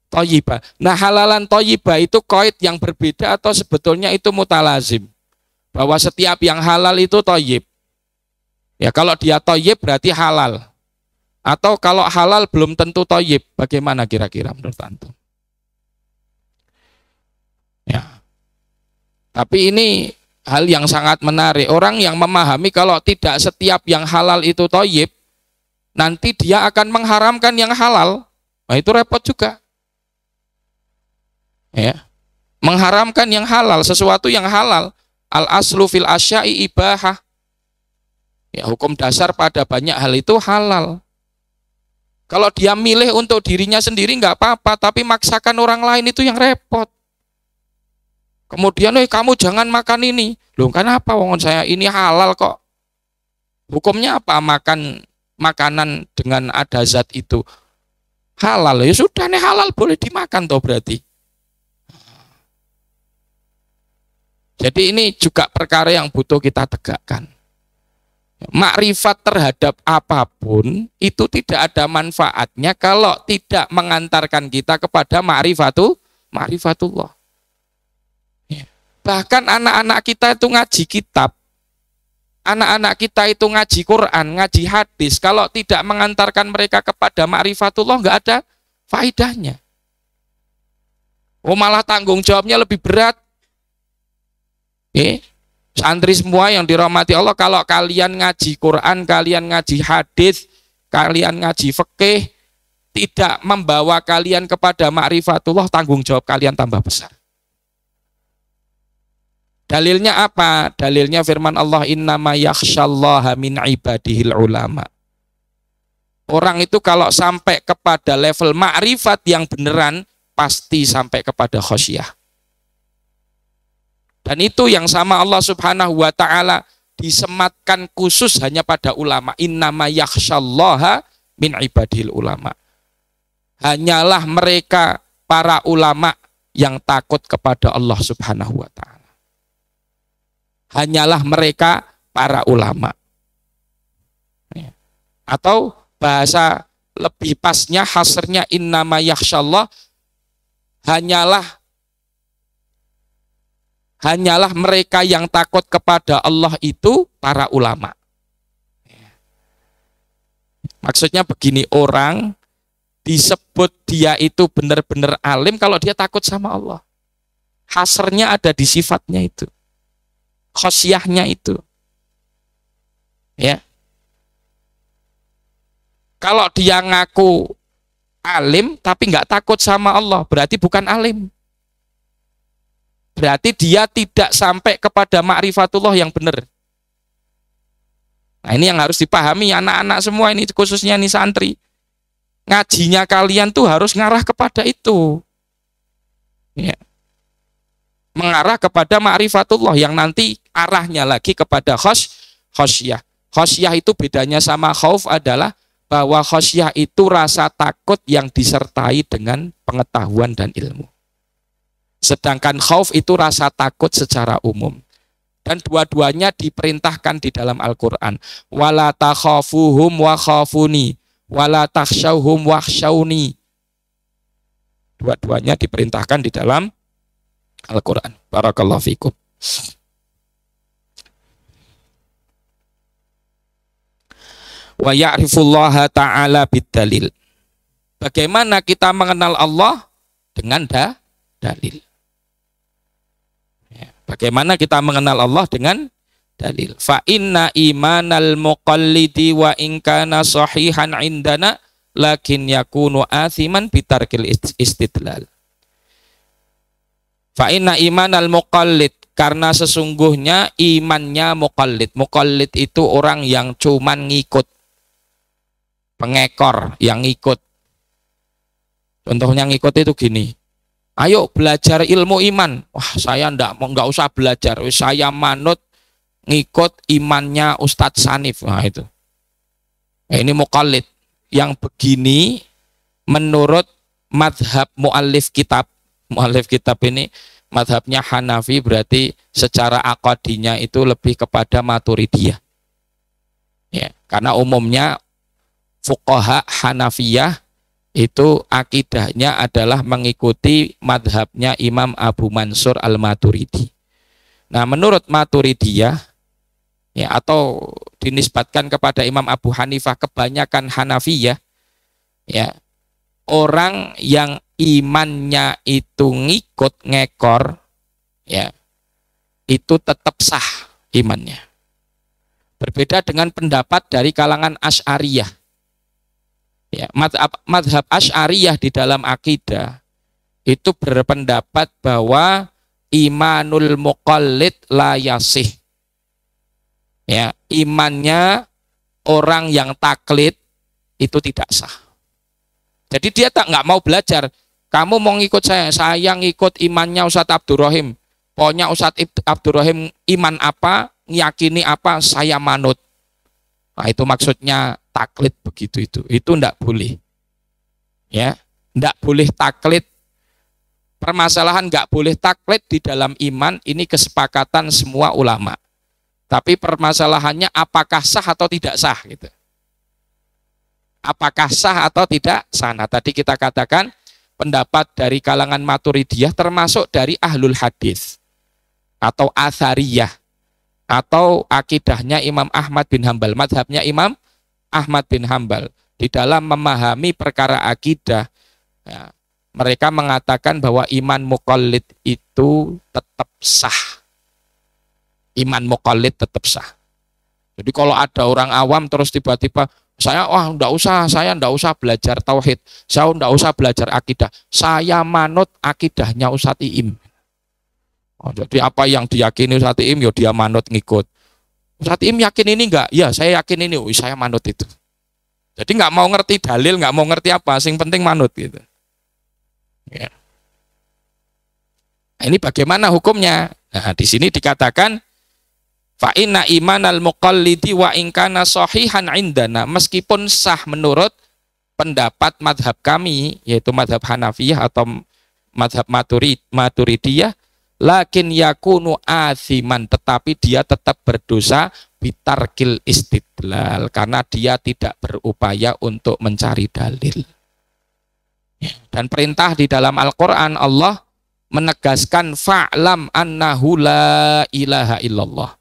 toyibah. Nah, halalan toyibah itu qaid yang berbeda atau sebetulnya itu mutalazim? Bahwa setiap yang halal itu toyib. Ya, kalau dia toyib berarti halal. Atau kalau halal belum tentu toyib. Bagaimana kira-kira menurut antum? Ya. Tapi ini hal yang sangat menarik. Orang yang memahami kalau tidak setiap yang halal itu toyib, nanti dia akan mengharamkan yang halal. Nah, itu repot juga. Ya. Mengharamkan yang halal, sesuatu yang halal. Al-aslu fil asya'i ibahah. Ya, hukum dasar pada banyak hal itu halal. Kalau dia milih untuk dirinya sendiri nggak apa-apa, tapi maksakan orang lain itu yang repot. Kemudian, kamu jangan makan ini. Loh, kenapa? Wong saya ini halal kok. Hukumnya apa? Makan makanan dengan ada zat itu halal. Ya sudah, nih halal boleh dimakan toh berarti. Jadi ini juga perkara yang butuh kita tegakkan. Makrifat terhadap apapun itu tidak ada manfaatnya kalau tidak mengantarkan kita kepada ma'rifatullah. Bahkan anak-anak kita itu ngaji kitab, anak-anak kita itu ngaji Quran, ngaji hadis, kalau tidak mengantarkan mereka kepada ma'rifatullah nggak ada faedahnya. Oh, malah tanggung jawabnya lebih berat. Santri semua yang dirahmati Allah, kalau kalian ngaji Quran, kalian ngaji hadis, kalian ngaji fikih, tidak membawa kalian kepada ma'rifatullah, tanggung jawab kalian tambah besar. Dalilnya apa? Dalilnya firman Allah, innama yakhsyallaha min ibadihil ulama. Orang itu kalau sampai kepada level ma'rifat yang beneran, pasti sampai kepada khosyah. Dan itu yang sama Allah Subhanahu wa ta'ala disematkan khusus hanya pada ulama. Innama yakhsyallaha min ibadil ulama. Hanyalah mereka para ulama yang takut kepada Allah Subhanahu wa ta'ala. Hanyalah mereka para ulama. Atau bahasa lebih pasnya, hasrnya, innama yakhsyallah, hanyalah mereka yang takut kepada Allah itu para ulama. Maksudnya begini, orang disebut dia itu benar-benar alim kalau dia takut sama Allah. Hasrnya ada di sifatnya itu. Khosyahnya itu. Ya. Kalau dia ngaku alim tapi nggak takut sama Allah, berarti bukan alim. Berarti dia tidak sampai kepada ma'rifatullah yang benar. Nah, ini yang harus dipahami anak-anak semua ini, khususnya nih santri. Ngajinya kalian tuh harus ngarah kepada itu. Ya. Mengarah kepada ma'rifatullah yang nanti arahnya lagi kepada khosyah. Khosyah itu bedanya sama khauf adalah bahwa khosyah itu rasa takut yang disertai dengan pengetahuan dan ilmu. Sedangkan khauf itu rasa takut secara umum. Dan dua-duanya diperintahkan di dalam Al-Quran. Wala takhafuhum wa khafuni, wala takhshawhum wa khshawni. Dua-duanya diperintahkan di dalam Al-Quran. Barakallahu fikum. Wa ya'rifullaha ta'ala bid-dalil. Bagaimana kita mengenal Allah? Dengan dalil. Bagaimana kita mengenal Allah? Dengan dalil. Fa inna imanal muqallidi wa in kana sahihan indana lakin yakunu athiman bitarkil istidlal. Fa inna imanal muqallid, karena sesungguhnya imannya muqallid. Muqallid itu orang yang cuman ngikut, pengekor yang ngikut. Contohnya ngikut itu gini. Ayo belajar ilmu iman. Wah, saya nggak usah belajar. Saya manut ngikut imannya Ustadz Sanif. Nah, itu. Nah, ini muqallid. Yang begini menurut madhab muallif kitab ini madhabnya Hanafi, berarti secara akadinya itu lebih kepada Maturidiyah. Ya, karena umumnya fuqaha Hanafiyah itu akidahnya adalah mengikuti madhabnya Imam Abu Mansur Al-Maturidi. Nah, menurut Maturidiyah, ya, atau dinisbatkan kepada Imam Abu Hanifah, kebanyakan Hanafiyah, ya, orang yang imannya itu ngekor, ya, itu tetap sah imannya. Berbeda dengan pendapat dari kalangan Asy'ariyah. Ya, madhab Asy'ariyah di dalam akidah itu berpendapat bahwa imanul muqallid la yasih. Ya, imannya orang yang taklid itu tidak sah. Jadi dia nggak mau belajar. Kamu mau ngikut saya ngikut imannya Ustadz Abdurrahim. Pokoknya Ustadz Abdurrahim iman apa, yakini apa, saya manut. Nah, itu maksudnya taklid begitu itu. Itu enggak boleh. Ya, enggak boleh taklid. Permasalahan enggak boleh taklid di dalam iman ini kesepakatan semua ulama. Tapi permasalahannya apakah sah atau tidak sah gitu. Apakah sah atau tidak sah? Nah, tadi kita katakan pendapat dari kalangan Maturidiyah termasuk dari ahlul hadis atau athariyah atau akidahnya Imam Ahmad bin Hambal, madhabnya Imam Ahmad bin Hambal di dalam memahami perkara akidah. Ya, mereka mengatakan bahwa iman muqallid itu tetap sah. Iman muqallid tetap sah. Jadi kalau ada orang awam terus tiba-tiba saya enggak usah belajar tauhid, saya enggak usah belajar akidah, saya manut akidahnya Ustadz Iim. Oh, jadi apa yang diyakini Ustadz Iim, ya dia manut ngikut. Ustadz Iim yakin ini enggak? Ya saya yakin ini, saya manut itu. Jadi enggak mau ngerti dalil, enggak mau ngerti apa, sing penting manut gitu. Ya. Nah, ini bagaimana hukumnya? Nah, di sini dikatakan fa inna imanal muqallidi wa in kana sahihan indana, meskipun sah menurut pendapat madhab kami yaitu madhab Hanafiyah atau madhab Maturidiyah, lakin yakunu athiman, tetapi dia tetap berdosa bitarkil istidlal, karena dia tidak berupaya untuk mencari dalil. Dan perintah di dalam Al-Quran, Allah menegaskan fa'lam annahu la ilaha illallah,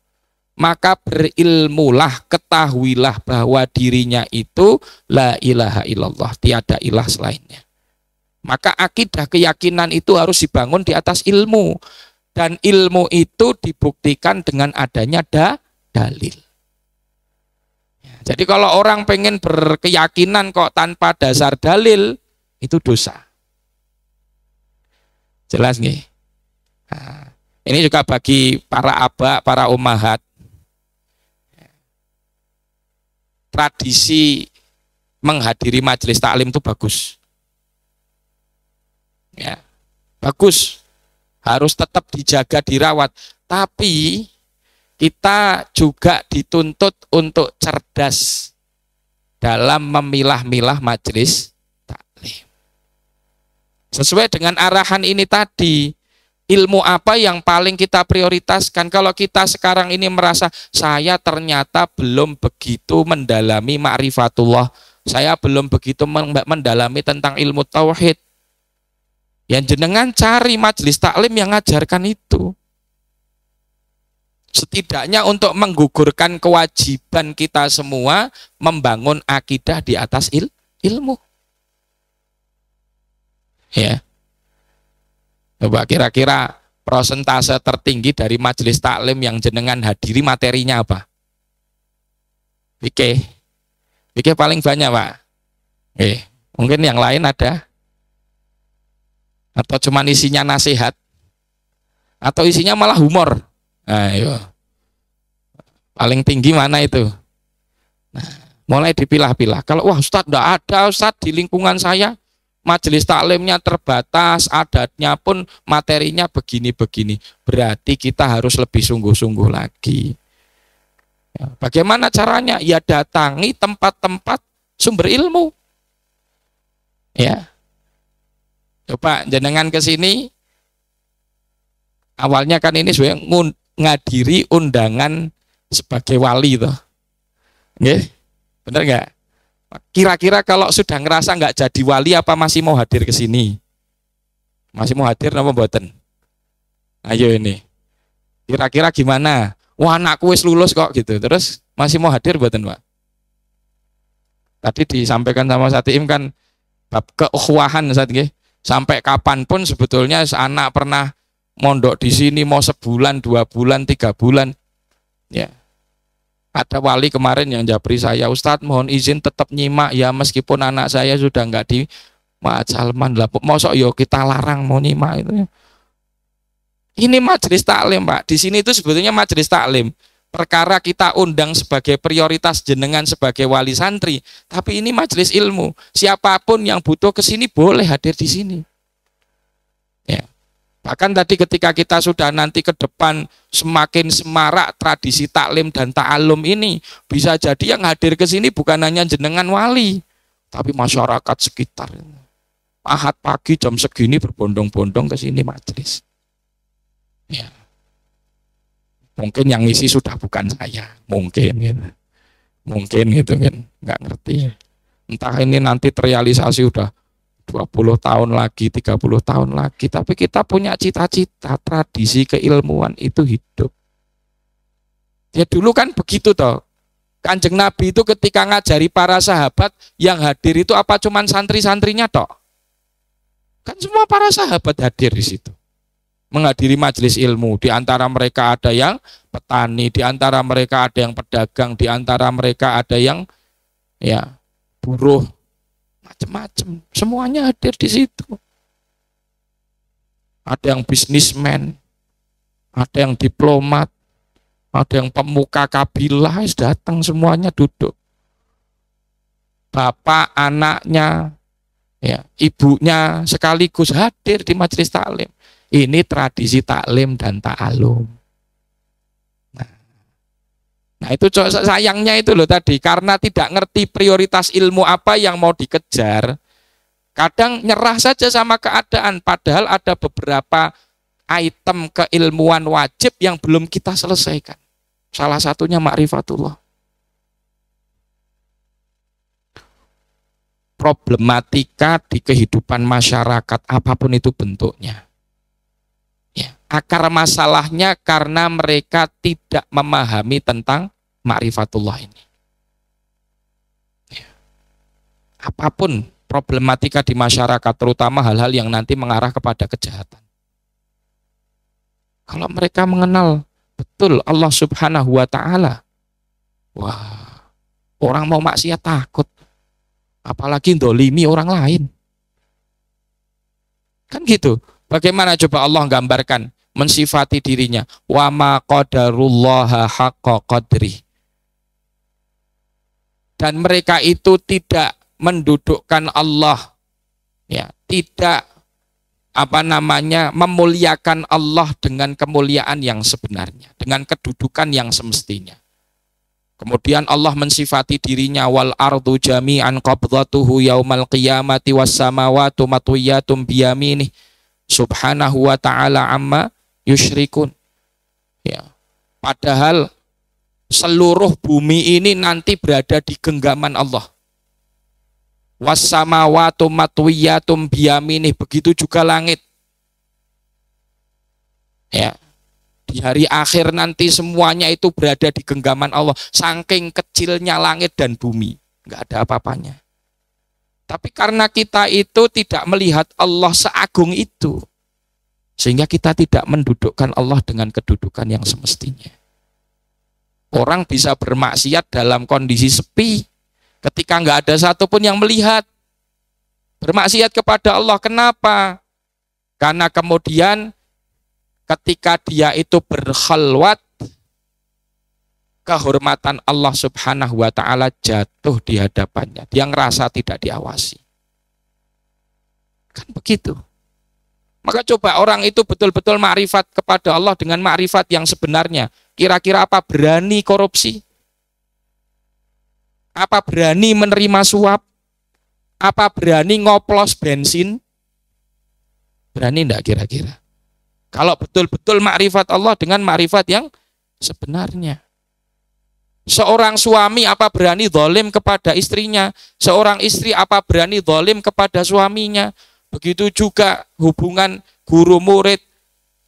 maka berilmulah, ketahuilah bahwa dirinya itu la ilaha illallah, tiada ilah selainnya. Maka akidah keyakinan itu harus dibangun di atas ilmu, dan ilmu itu dibuktikan dengan adanya dalil. Jadi kalau orang pengen berkeyakinan kok tanpa dasar dalil, itu dosa. Jelas nih. Nah, ini juga bagi para aba, para ummahat. Tradisi menghadiri majelis taklim itu bagus. Ya, bagus. Harus tetap dijaga, dirawat. Tapi kita juga dituntut untuk cerdas dalam memilah-milah majelis taklim. Sesuai dengan arahan ini tadi, ilmu apa yang paling kita prioritaskan? Kalau kita sekarang ini merasa saya ternyata belum begitu mendalami ma'rifatullah, saya belum begitu mendalami tentang ilmu tauhid, yang jenengan cari majelis taklim yang ngajarkan itu. Setidaknya untuk menggugurkan kewajiban kita semua membangun akidah di atas ilmu. Ya. Coba kira-kira prosentase tertinggi dari majelis taklim yang jenengan hadiri materinya apa? Fikih paling banyak, Pak. Mungkin yang lain ada? Atau cuma isinya nasihat? Atau isinya malah humor? Ayo. Paling tinggi mana itu? Nah, mulai dipilah-pilah. Kalau wah Ustadz enggak ada Ustadz di lingkungan saya. Majelis taklimnya terbatas, adatnya pun materinya begini-begini. Berarti kita harus lebih sungguh-sungguh lagi. Ya, bagaimana caranya? Ya datangi tempat-tempat sumber ilmu. Ya. Coba jenengan ke sini, awalnya kan ini sebenarnya ngadiri undangan sebagai wali toh. Nggih, bener nggak? Kira-kira kalau sudah ngerasa nggak jadi wali apa masih mau hadir ke sini? Masih mau hadir apa mboten? Ayo ini. Kira-kira gimana? Wah, anakku wis lulus kok gitu. Terus masih mau hadir mboten, Pak? Tadi disampaikan sama Satim kan bab keukhuwahan Ustaz nggih. Sampai kapanpun sebetulnya anak pernah mondok di sini mau sebulan, 2 bulan, 3 bulan. Ya. Ada wali kemarin yang japri saya, Ustadz mohon izin tetap nyimak ya meskipun anak saya sudah nggak di Mak Salman lah. Mosok yo kita larang mau nyimak itu. Ini majelis taklim, Pak. Di sini itu sebetulnya majelis taklim. Perkara kita undang sebagai prioritas jenengan sebagai wali santri, tapi ini majelis ilmu. Siapapun yang butuh ke sini boleh hadir di sini. Ya. Bahkan tadi ketika kita sudah nanti ke depan semakin semarak tradisi taklim dan ta'alum ini, bisa jadi yang hadir ke sini bukan hanya jenengan wali, tapi masyarakat sekitar. Ahad pagi jam segini berbondong-bondong ke sini majelis. Ya. Mungkin yang ngisi sudah bukan saya, mungkin gitu kan, nggak ngerti. Entah ini nanti terrealisasi udah 20 tahun lagi, 30 tahun lagi, tapi kita punya cita-cita, tradisi keilmuan itu hidup. Ya dulu kan begitu toh. Kanjeng Nabi itu ketika ngajari para sahabat, yang hadir itu apa cuman santri-santrinya toh? Kan semua para sahabat hadir di situ. Menghadiri majelis ilmu, di antara mereka ada yang petani, di antara mereka ada yang pedagang, di antara mereka ada yang ya buruh, macam-macam, semuanya hadir di situ. Ada yang bisnismen, ada yang diplomat, ada yang pemuka kabilah, datang semuanya duduk. Bapak, anaknya, ya, ibunya sekaligus hadir di majelis taklim. Ini tradisi taklim dan ta'alum. Nah itu sayangnya itu loh tadi, karena tidak ngerti prioritas ilmu apa yang mau dikejar, kadang nyerah saja sama keadaan, padahal ada beberapa item keilmuan wajib yang belum kita selesaikan. Salah satunya ma'rifatullah. Problematika di kehidupan masyarakat, apapun itu bentuknya. Akar masalahnya karena mereka tidak memahami tentang ma'rifatullah ini. Apapun problematika di masyarakat, terutama hal-hal yang nanti mengarah kepada kejahatan. Kalau mereka mengenal betul Allah Subhanahu wa Ta'ala, wah, orang mau maksiat takut, apalagi ndolimi orang lain. Kan gitu. Bagaimana coba Allah gambarkan, mensifati dirinya, wa ma qadarullaha haqqa qadri. Dan mereka itu tidak mendudukkan Allah, ya, tidak memuliakan Allah dengan kemuliaan yang sebenarnya, dengan kedudukan yang semestinya. Kemudian Allah mensifati dirinya, wal ardu jami'an qabdatuhu yaumal qiyamati was samawati matwiyatum biyaminih subhanahu wa ta'ala amma yusyrikun. Ya. Padahal seluruh bumi ini nanti berada di genggaman Allah. Was-samawatu matwiyatum biyaminih, begitu juga langit. Ya. Di hari akhir nanti semuanya itu berada di genggaman Allah. Saking kecilnya langit dan bumi, nggak ada apa-apanya. Tapi karena kita itu tidak melihat Allah seagung itu, sehingga kita tidak mendudukkan Allah dengan kedudukan yang semestinya. Orang bisa bermaksiat dalam kondisi sepi, ketika nggak ada satupun yang melihat. Bermaksiat kepada Allah, kenapa? Karena kemudian ketika dia itu berkhalwat, kehormatan Allah Subhanahu wa Ta'ala jatuh di hadapannya. Dia ngerasa tidak diawasi. Kan begitu. Maka coba orang itu betul-betul ma'rifat kepada Allah dengan ma'rifat yang sebenarnya. Kira-kira apa? Berani korupsi? Apa berani menerima suap? Apa berani ngoplos bensin? Berani enggak kira-kira? Kalau betul-betul makrifat Allah dengan makrifat yang sebenarnya. Seorang suami apa berani zalim kepada istrinya? Seorang istri apa berani zalim kepada suaminya? Begitu juga hubungan guru murid,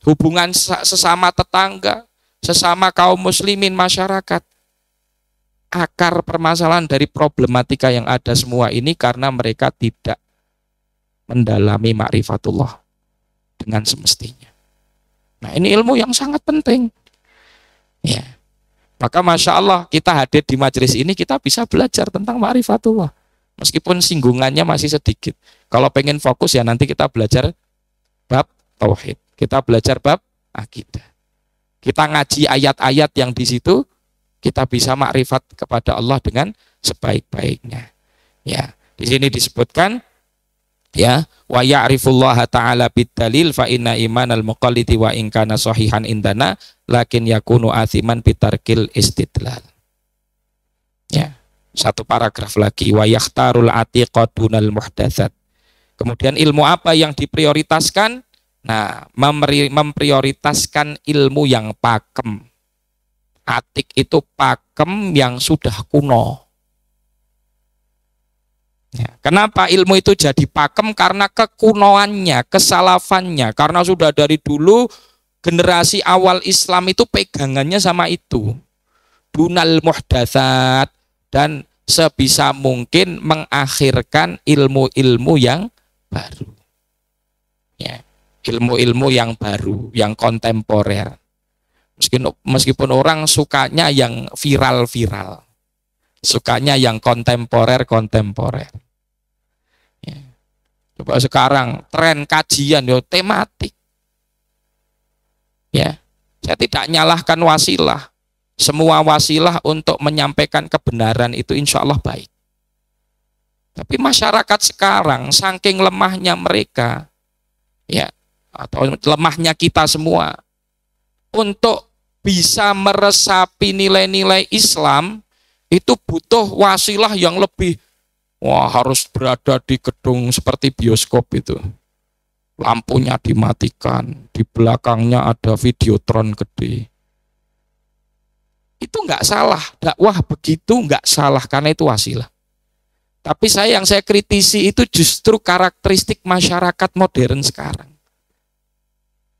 hubungan sesama tetangga, sesama kaum muslimin masyarakat. Akar permasalahan dari problematika yang ada semua ini karena mereka tidak mendalami ma'rifatullah dengan semestinya. Nah, ini ilmu yang sangat penting. Ya. Maka Masya Allah kita hadir di majelis ini kita bisa belajar tentang ma'rifatullah. Meskipun singgungannya masih sedikit. Kalau pengen fokus ya nanti kita belajar bab tauhid. Kita belajar bab akidah. Kita ngaji ayat-ayat yang di situ kita bisa makrifat kepada Allah dengan sebaik-baiknya. Ya, di sini disebutkan ya, wa ya'rifullaha ta'ala bid-dalil fa inna imanal muqallidi wa in kana sahihan indana lakin yakunu athiman bitarkil istidlal. Ya, satu paragraf lagi, wa yakhtarul atiqadunal muhdatsat. Kemudian ilmu apa yang diprioritaskan? Nah, memprioritaskan ilmu yang pakem. Atik itu pakem yang sudah kuno. Ya, kenapa ilmu itu jadi pakem? Karena kekunoannya, kesalafannya. Karena sudah dari dulu generasi awal Islam itu pegangannya sama itu. Dunal muhdatsat, dan sebisa mungkin mengakhirkan ilmu-ilmu yang baru. Ya, ilmu-ilmu yang baru, yang kontemporer. Meskipun orang sukanya yang viral-viral. Sukanya yang kontemporer. Ya. Coba sekarang tren kajian yo tematik. Ya, saya tidak nyalahkan wasilah. Semua wasilah untuk menyampaikan kebenaran itu insya Allah baik. Tapi masyarakat sekarang saking lemahnya mereka, ya, atau lemahnya kita semua untuk bisa meresapi nilai-nilai Islam itu butuh wasilah yang lebih. Wah, harus berada di gedung seperti bioskop itu. Lampunya dimatikan, di belakangnya ada videotron gede. Itu enggak salah, dakwah begitu enggak salah karena itu wasilah. Tapi yang saya kritisi itu justru karakteristik masyarakat modern sekarang.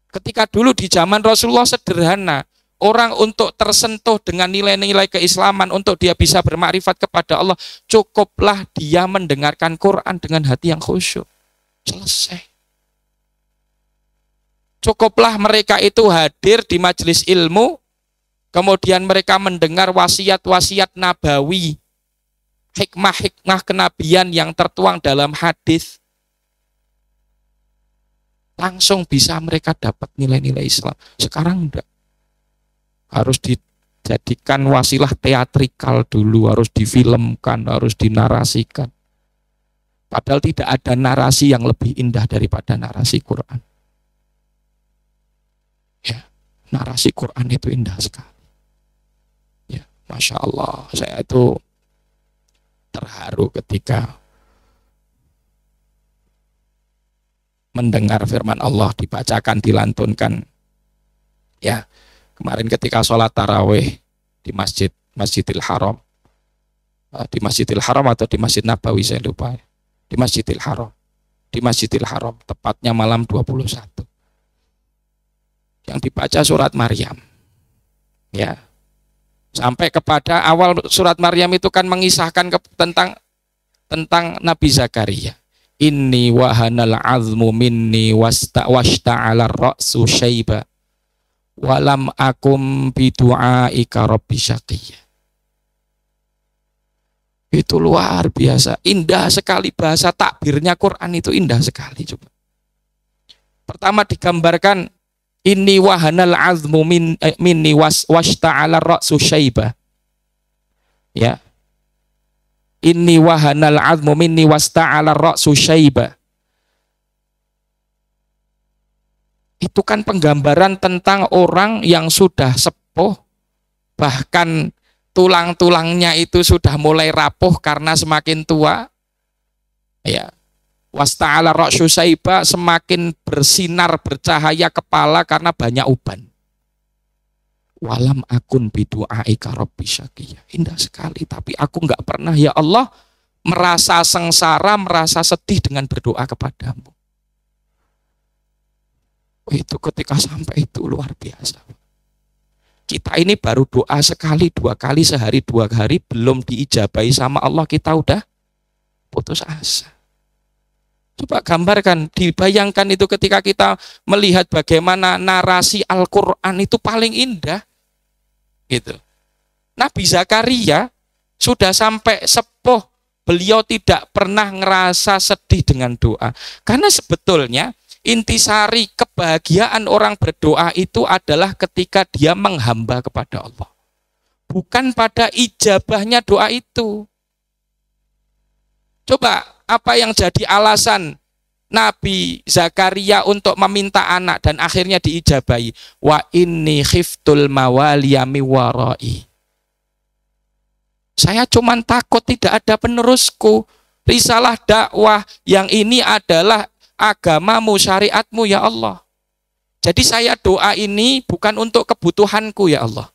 Ketika dulu di zaman Rasulullah sederhana, orang untuk tersentuh dengan nilai-nilai keislaman, untuk dia bisa bermakrifat kepada Allah, cukuplah dia mendengarkan Quran dengan hati yang khusyuk. Selesai. Cukuplah mereka itu hadir di majelis ilmu, kemudian mereka mendengar wasiat-wasiat nabawi, hikmah-hikmah kenabian yang tertuang dalam hadis. Langsung bisa mereka dapat nilai-nilai Islam. Sekarang enggak. Harus dijadikan wasilah teatrikal dulu, harus difilmkan, harus dinarasikan. Padahal tidak ada narasi yang lebih indah daripada narasi Quran. Ya, narasi Quran itu indah sekali. Ya, Masya Allah, saya itu terharu ketika mendengar firman Allah dibacakan, dilantunkan. Ya, kemarin ketika sholat tarawih di Masjidil Haram, di Masjidil Haram atau di Masjid Nabawi saya lupa, di Masjidil Haram, tepatnya malam 21, yang dibaca surat Maryam, ya, sampai kepada awal surat Maryam itu kan mengisahkan tentang Nabi Zakaria. Inni wahanal azmu minni washta'ala ra'su syaiba walam akum bidu'aika rabbi syaqiyya. Itu luar biasa, indah sekali bahasa takbirnya Quran itu, indah sekali. Coba pertama digambarkan inni wahanal azmu minni washta'ala ra'su syaiba. Ya, inni wahanal azmu minni wasta'ala ra'su syaiba. Itu kan penggambaran tentang orang yang sudah sepuh, bahkan tulang-tulangnya itu sudah mulai rapuh karena semakin tua. Ya. Wasta'ala ra'syu saiba, semakin bersinar bercahaya kepala karena banyak uban. Walam akun bidu'aika rabbi syaqiyya. Indah sekali, tapi aku enggak pernah ya Allah merasa sengsara, merasa sedih dengan berdoa kepadamu. Itu ketika sampai itu luar biasa. Kita ini baru doa sekali, 2 kali, sehari 2 hari, belum diijabahi sama Allah, kita udah putus asa. Coba gambarkan, dibayangkan itu ketika kita melihat bagaimana narasi Al-Quran itu paling indah. Gitu. Nabi Zakaria sudah sampai sepuh, beliau tidak pernah ngerasa sedih dengan doa. Karena sebetulnya intisari kebahagiaan orang berdoa itu adalah ketika dia menghamba kepada Allah. Bukan pada ijabahnya doa itu. Coba, apa yang jadi alasan Nabi Zakaria untuk meminta anak dan akhirnya diijabahi? Wa inni khiftul mawaliya mi warai. Saya cuma takut tidak ada penerusku. Risalah dakwah yang ini adalah agamamu, syariatmu ya Allah. Jadi saya doa ini bukan untuk kebutuhanku ya Allah.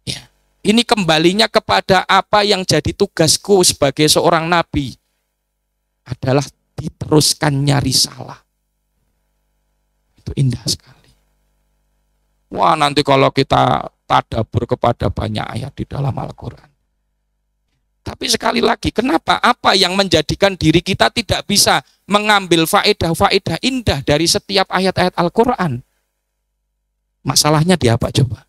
Ya. Ini kembalinya kepada apa yang jadi tugasku sebagai seorang nabi. Adalah diteruskannya risalah. Itu indah sekali. Wah, nanti kalau kita tadabbur kepada banyak ayat di dalam Al-Quran. Tapi sekali lagi, kenapa? Apa yang menjadikan diri kita tidak bisa mengambil faedah-faedah indah dari setiap ayat-ayat Al-Quran? Masalahnya di apa coba?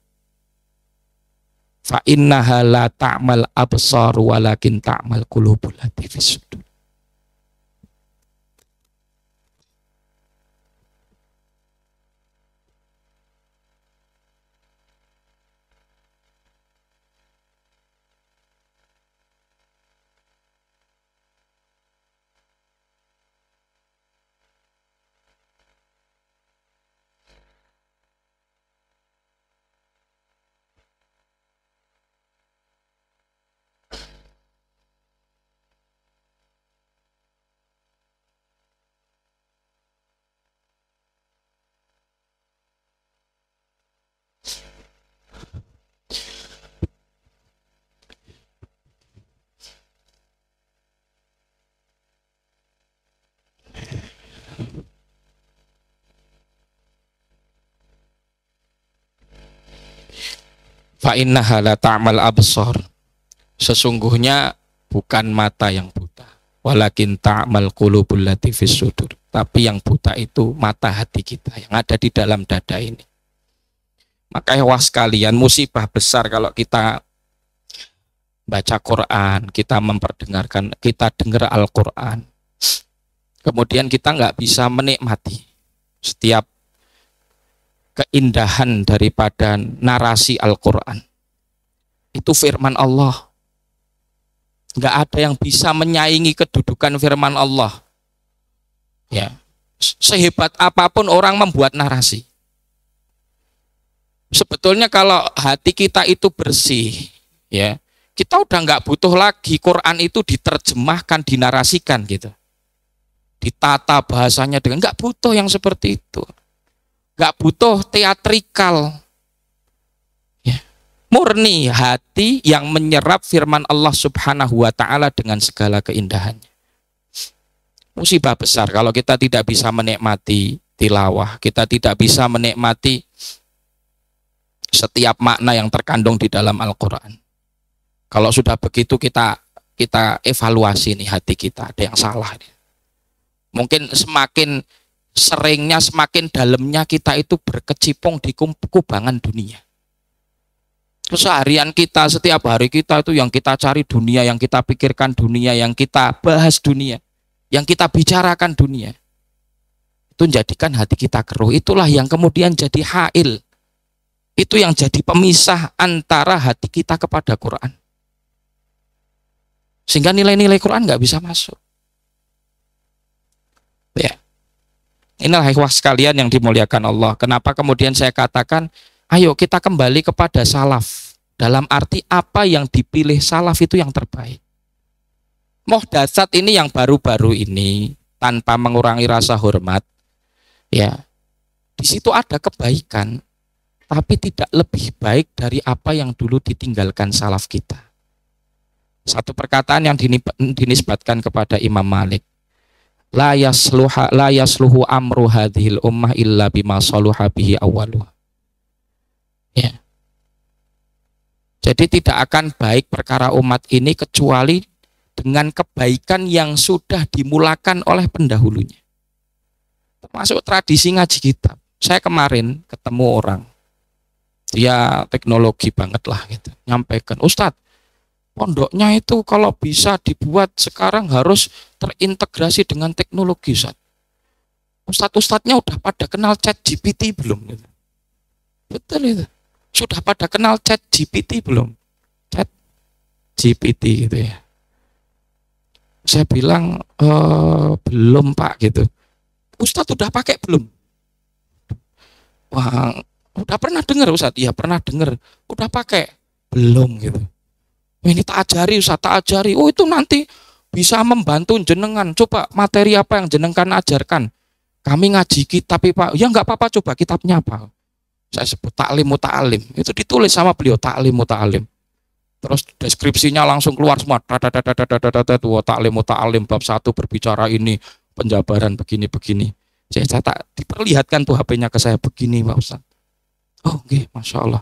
Fa innaha la ta'mal absar walakin ta'mal qulubul lati fis sudur. Fa innaha la ta'mal absar. Sesungguhnya bukan mata yang buta, walakin ta'mal qulubul lati fis sudur. Tapi yang buta itu mata hati kita yang ada di dalam dada ini. Makanya wah sekalian, musibah besar kalau kita baca Quran, kita memperdengarkan, kita dengar Al-Quran, kemudian kita nggak bisa menikmati setiap keindahan daripada narasi Al-Quran. Itu firman Allah. Nggak ada yang bisa menyaingi kedudukan firman Allah. Ya, sehebat apapun orang membuat narasi. Sebetulnya kalau hati kita itu bersih, ya, kita udah nggak butuh lagi Quran itu diterjemahkan, dinarasikan gitu. Ditata bahasanya dengan, nggak butuh yang seperti itu. Gak butuh teatrikal, ya. Murni hati yang menyerap firman Allah Subhanahu wa Ta'ala dengan segala keindahannya. Musibah besar kalau kita tidak bisa menikmati tilawah, kita tidak bisa menikmati setiap makna yang terkandung di dalam Al-Quran. Kalau sudah begitu kita evaluasi nih hati kita, ada yang salah nih. Mungkin semakin seringnya, semakin dalamnya kita itu berkecimpung di kubangan dunia. Keseharian kita, setiap hari kita itu yang kita cari dunia, yang kita pikirkan dunia, yang kita bahas dunia, yang kita bicarakan dunia. Itu menjadikan hati kita keruh. Itulah yang kemudian jadi hail. Itu yang jadi pemisah antara hati kita kepada Quran. Sehingga nilai-nilai Quran nggak bisa masuk. Ya. Inilah ikhwah sekalian yang dimuliakan Allah. Kenapa kemudian saya katakan, ayo kita kembali kepada salaf. Dalam arti apa yang dipilih salaf itu yang terbaik. Muhdatsat ini yang baru-baru ini tanpa mengurangi rasa hormat, ya di situ ada kebaikan, tapi tidak lebih baik dari apa yang dulu ditinggalkan salaf kita. Satu perkataan yang dinisbatkan kepada Imam Malik, la yasluhu amru hadhil ummah illa bima saluha bihi awwaluh. Ya. Jadi tidak akan baik perkara umat ini kecuali dengan kebaikan yang sudah dimulakan oleh pendahulunya. Termasuk tradisi ngaji kitab. Saya kemarin ketemu orang, dia teknologi banget lah gitu, nyampaikan, Ustadz, pondoknya itu kalau bisa dibuat sekarang harus terintegrasi dengan teknologi, Ustadz. Ustadz-ustadznya udah pada kenal ChatGPT belum? Gitu. Betul itu. Sudah pada kenal ChatGPT belum? ChatGPT gitu ya. Saya bilang belum Pak gitu. Ustadz udah pakai belum? Wah, udah pernah dengar Ustadz? Iya pernah dengar. Udah pakai? Belum gitu. Ini tak ajari Ustadz, tak ajari. Oh itu nanti bisa membantu jenengan. Coba materi apa yang jenengan ajarkan? Kami ngaji kitab Pak. Ya nggak apa-apa, coba kitabnya apa? Saya sebut Ta'lim Muta'alim. Itu ditulis sama beliau, Ta'lim Muta'alim. Terus deskripsinya langsung keluar semua. Ta'lim Muta'alim bab 1 berbicara ini, penjabaran begini-begini. Saya tak diperlihatkan tuh HP-nya ke saya begini Pak Ustaz. Oh okay, Masya Allah.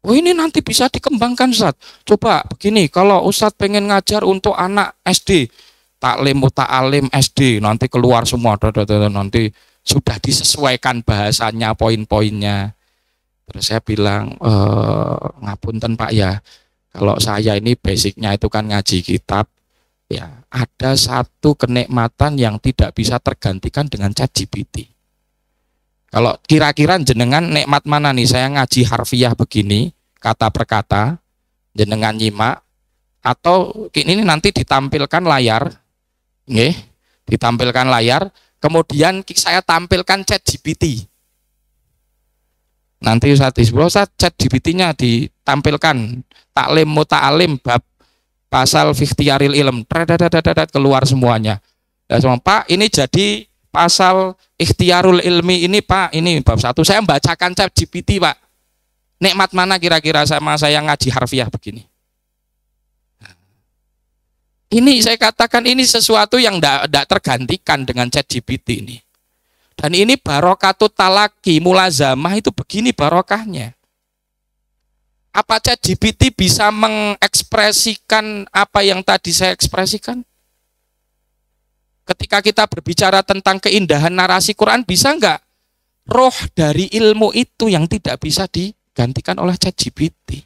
Oh ini nanti bisa dikembangkan Ustaz. Coba begini, kalau Ustaz pengen ngajar untuk anak SD, Ta'lim Muta'alim SD, nanti keluar semua. Nanti sudah disesuaikan bahasanya, poin-poinnya. Terus saya bilang, ngapunten Pak ya, kalau saya ini basicnya itu kan ngaji kitab, ya ada satu kenikmatan yang tidak bisa tergantikan dengan ChatGPT. Kalau kira-kira jenengan nikmat mana nih? Saya ngaji harfiah begini, kata per kata, jenengan nyimak, atau ini nanti ditampilkan layar, nggih, ditampilkan layar, kemudian saya tampilkan ChatGPT. Nanti Ustaz ChatGPT-nya ditampilkan Ta'lim Muta'alim bab pasal Fikhtiyaril Ilm, keluar semuanya. Pak, ini jadi pasal Ikhtiyarul Ilmi ini Pak, ini bab 1. Saya membacakan ChatGPT Pak. Nikmat mana kira-kira sama saya ngaji harfiah begini? Ini saya katakan ini sesuatu yang tidak tergantikan dengan ChatGPT ini. Dan ini barokatut talaki, mulazamah itu begini barokahnya. Apa ChatGPT bisa mengekspresikan apa yang tadi saya ekspresikan? Ketika kita berbicara tentang keindahan narasi Quran, bisa enggak? Roh dari ilmu itu yang tidak bisa digantikan oleh ChatGPT.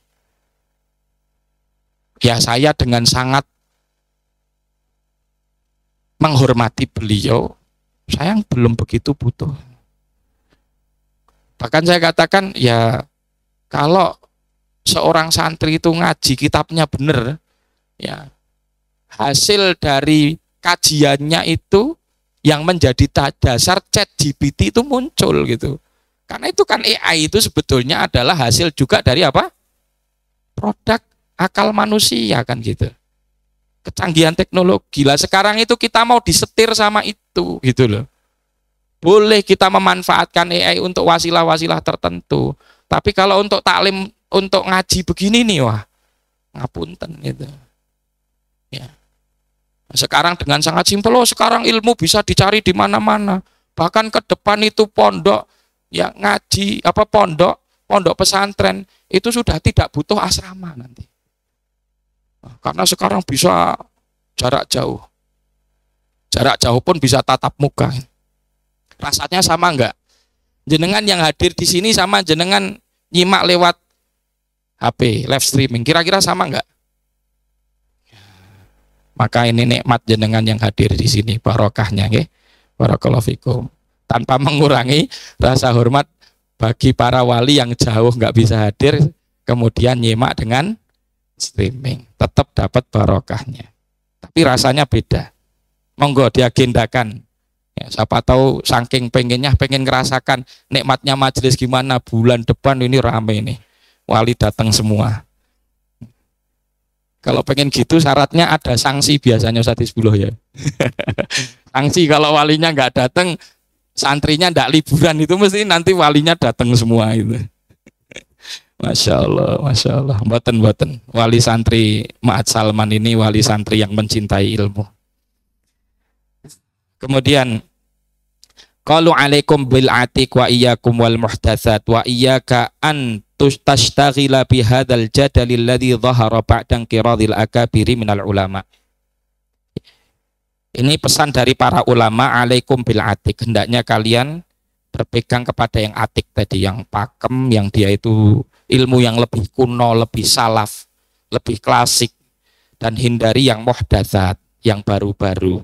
Ya saya dengan sangat menghormati beliau, saya belum begitu butuh. Bahkan saya katakan ya kalau seorang santri itu ngaji kitabnya benar, ya hasil dari kajiannya itu yang menjadi dasar ChatGPT itu muncul gitu. Karena itu kan AI itu sebetulnya adalah hasil juga dari apa? Produk akal manusia kan gitu. Kecanggihan teknologi lah sekarang itu kita mau disetir sama itu gitu loh. Boleh kita memanfaatkan AI untuk wasilah-wasilah tertentu, tapi kalau untuk taklim, untuk ngaji begini nih wah ngapunten gitu ya. Sekarang dengan sangat simpel, sekarang ilmu bisa dicari di mana-mana, bahkan ke depan itu pondok ya ngaji apa pondok pesantren itu sudah tidak butuh asrama nanti. Karena sekarang bisa jarak jauh pun bisa tatap muka. Rasanya sama enggak? Jenengan yang hadir di sini sama jenengan nyimak lewat HP live streaming, kira-kira sama enggak? Maka ini nikmat jenengan yang hadir di sini, barokahnya nggih. Barakallahu fikum. Tanpa mengurangi rasa hormat bagi para wali yang jauh enggak bisa hadir, kemudian nyimak dengan streaming, tetap dapat barokahnya. Tapi rasanya beda. Monggo diagendakan. Ya, siapa tahu saking pengen ngerasakan nikmatnya majelis gimana bulan depan ini rame nih. Wali datang semua. Kalau pengen gitu syaratnya ada sanksi biasanya Ustaz Hizbullah ya. Sanksi kalau walinya nggak datang, santrinya nggak liburan itu mesti nanti walinya datang semua itu. Masya Allah, Masya Allah. Mboten. Wali santri Ma'at Salman ini wali santri yang mencintai ilmu. Kemudian qalu alaikum bil atiq wa iyyakum wal muhdatsat wa iyyaka an tashtagila bi hadzal jadalil ladzi dhahara ba'da inqiradil akabiri minal ulama. Ini pesan dari para ulama, alaikum bil atiq, hendaknya kalian berpegang kepada yang atik tadi, yang pakem, yang dia itu ilmu yang lebih kuno, lebih salaf, lebih klasik, dan hindari yang muhdatsat, yang baru-baru,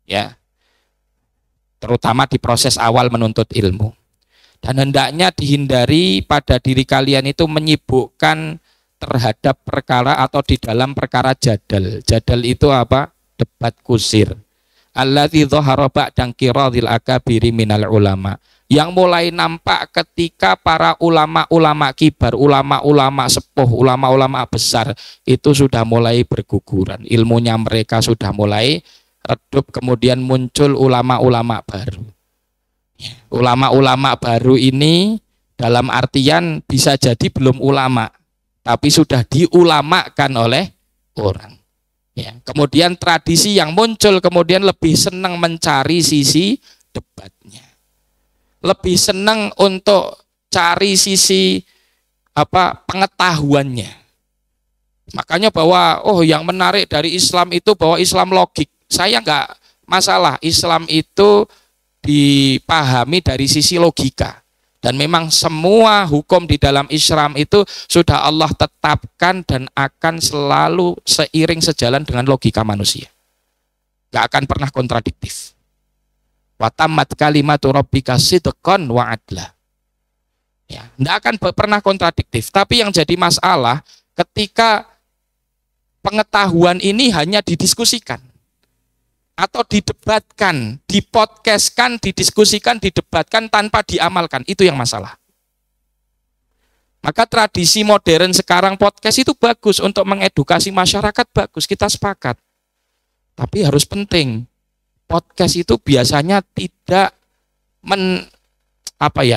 ya, terutama di proses awal menuntut ilmu. Dan hendaknya dihindari pada diri kalian itu menyibukkan terhadap perkara atau di dalam perkara jadal. Jadal itu apa? Debat kusir. Alladzi dhahara ba'da inqiradil akabiri minal ulama. Yang mulai nampak ketika para ulama-ulama kibar, ulama-ulama sepuh, ulama-ulama besar itu sudah mulai berguguran. Ilmunya mereka sudah mulai redup, kemudian muncul ulama-ulama baru. Ulama-ulama baru ini dalam artian bisa jadi belum ulama, tapi sudah diulamakan oleh orang. Ya. Kemudian tradisi yang muncul kemudian lebih senang mencari sisi debatnya, lebih senang untuk cari sisi pengetahuannya. Makanya bahwa yang menarik dari Islam itu bahwa Islam logik. Saya nggak masalah Islam itu dipahami dari sisi logika, dan memang semua hukum di dalam Islam itu sudah Allah tetapkan dan akan selalu seiring sejalan dengan logika manusia, gak akan pernah kontradiktif. Wa tammat kalimatu rabbika sidqan wa adla, ya, gak akan pernah kontradiktif. Tapi yang jadi masalah ketika pengetahuan ini hanya didiskusikan atau didebatkan, dipodcastkan, didiskusikan, didebatkan tanpa diamalkan, itu yang masalah. Maka tradisi modern sekarang podcast itu bagus untuk mengedukasi masyarakat, bagus, kita sepakat. Tapi harus penting, podcast itu biasanya tidak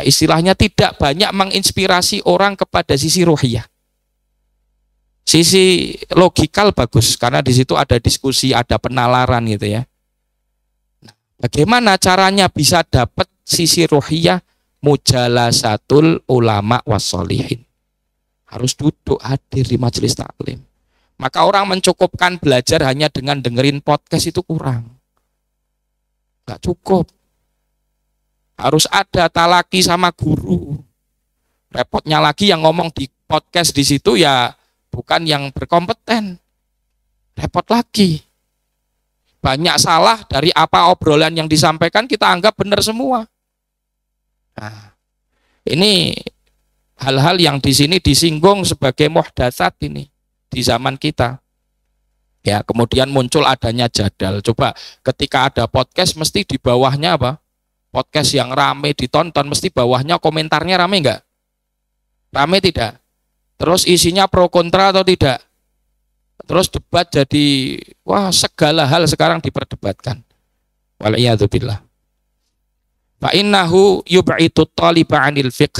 istilahnya tidak banyak menginspirasi orang kepada sisi ruhiyah. Sisi logikal bagus karena di situ ada diskusi, ada penalaran gitu ya. Bagaimana caranya bisa dapat sisi ruhiyah? Mujalasatul ulama wassolihin. Harus duduk hadir di majelis taklim. Maka orang mencukupkan belajar hanya dengan dengerin podcast itu kurang. Gak cukup. Harus ada talaki sama guru. Repotnya lagi yang ngomong di podcast di situ ya bukan yang berkompeten. Repot lagi. Banyak salah dari apa obrolan yang disampaikan kita anggap benar semua. Nah, ini hal-hal yang di sini disinggung sebagai muhdatsat ini di zaman kita. Ya, kemudian muncul adanya jadal. Coba ketika ada podcast mesti di bawahnya apa? Podcast yang rame ditonton mesti bawahnya komentarnya rame enggak? Rame tidak? Terus isinya pro kontra atau tidak? Terus debat jadi segala hal sekarang diperdebatkan. Wal'iyadzubillah. Fa innahu yub'itu thaliba 'anil fiqh.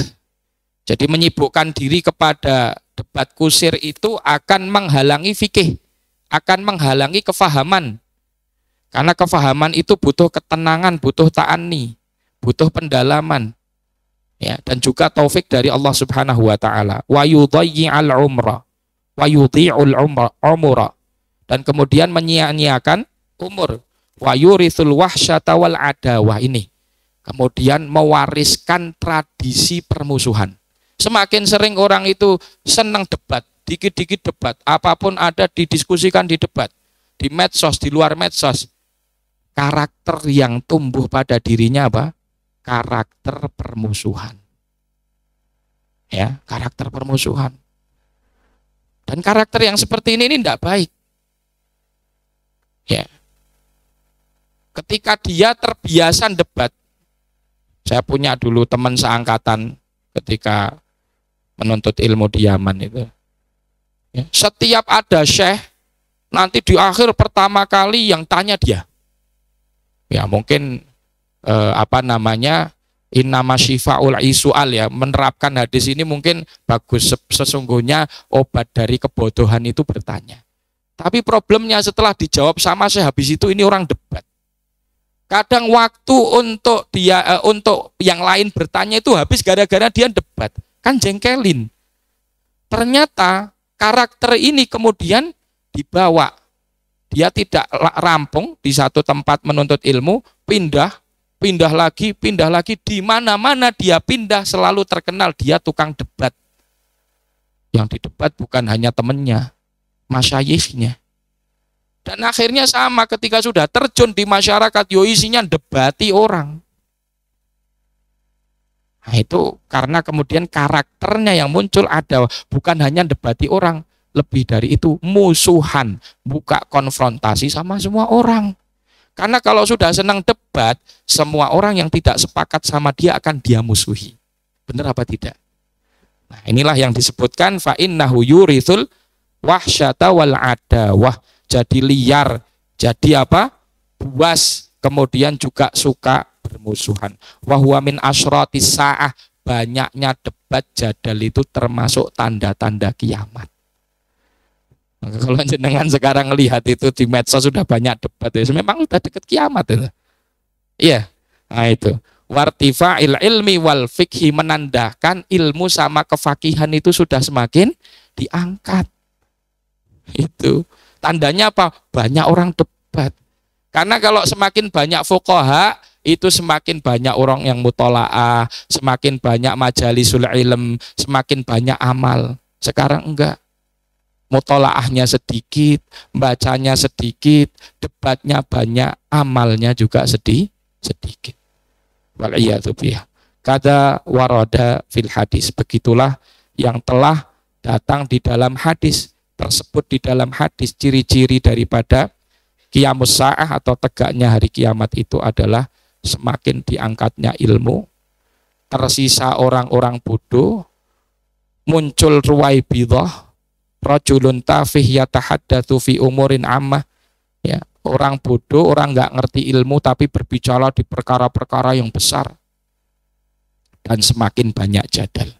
Jadi menyibukkan diri kepada debat kusir itu akan menghalangi fikih, akan menghalangi kefahaman. Karena kefahaman itu butuh ketenangan, butuh ta'anni, butuh pendalaman. Ya, dan juga taufik dari Allah Subhanahu wa taala. Wa yudayyi'al umra wa yudhi'ul umra, dan kemudian menyia-nyiakan umur. Wa yurithul wahsyata wal adawah, ini kemudian mewariskan tradisi permusuhan. Semakin sering orang itu senang debat, dikit-dikit debat, apapun ada didiskusikan di debat, di medsos, di luar medsos. Karakter yang tumbuh pada dirinya apa? Karakter permusuhan. Ya, karakter permusuhan. Dan karakter yang seperti ini tidak baik. Ya. Ketika dia terbiasa debat, saya punya dulu teman seangkatan ketika menuntut ilmu di Yaman itu. Ya. Setiap ada syekh nanti di akhir pertama kali yang tanya dia. Ya mungkin innama syifa'ul isu'al ya, menerapkan hadis ini mungkin bagus. Sesungguhnya obat dari kebodohan itu bertanya. Tapi problemnya setelah dijawab sama saya habis itu ini orang debat. Kadang waktu untuk dia untuk yang lain bertanya itu habis gara-gara dia debat. Kan jengkelin. Ternyata karakter ini kemudian dibawa. Dia tidak rampung di satu tempat menuntut ilmu, pindah lagi, di mana-mana dia pindah selalu terkenal dia tukang debat. Yang didebat bukan hanya temannya, masyayikhnya. Dan akhirnya sama ketika sudah terjun di masyarakat, yo isinya debati orang. Nah itu karena kemudian karakternya yang muncul ada, bukan hanya debati orang, lebih dari itu musuhan, buka konfrontasi sama semua orang. Karena kalau sudah senang debat, semua orang yang tidak sepakat sama dia akan dia musuhi. Benar apa tidak? Nah inilah yang disebutkan fa innahu yurithul wahsyata wal adawah. Jadi liar, jadi apa? Buas, kemudian juga suka bermusuhan. Wa huwa min asyratis saah, banyaknya debat jadal itu termasuk tanda-tanda kiamat. Maka kalau jenengan sekarang lihat itu di medsos sudah banyak debat, ya memang sudah dekat kiamat itu. Iya. Nah itu. Wartifa'il ilmi wal fikhi, menandakan ilmu sama kefakihan itu sudah semakin diangkat. Itu. Tandanya apa? Banyak orang debat. Karena kalau semakin banyak fuqaha, itu semakin banyak orang yang mutola'ah, semakin banyak majalisul ilm, semakin banyak amal. Sekarang enggak. Mutola'ahnya sedikit, bacanya sedikit, debatnya banyak, amalnya juga sedikit. Wal'iyadzubillah. Kada warada fil hadis. Begitulah yang telah datang di dalam hadis. Tersebut di dalam hadis, ciri-ciri daripada qiyamus sa'ah atau tegaknya hari kiamat itu adalah semakin diangkatnya ilmu, tersisa orang-orang bodoh, muncul ruwaibidah, rajulun tafih yatahaddatsu fi umurin ammah, ya, orang bodoh, orang nggak ngerti ilmu tapi berbicara di perkara-perkara yang besar, dan semakin banyak jadal.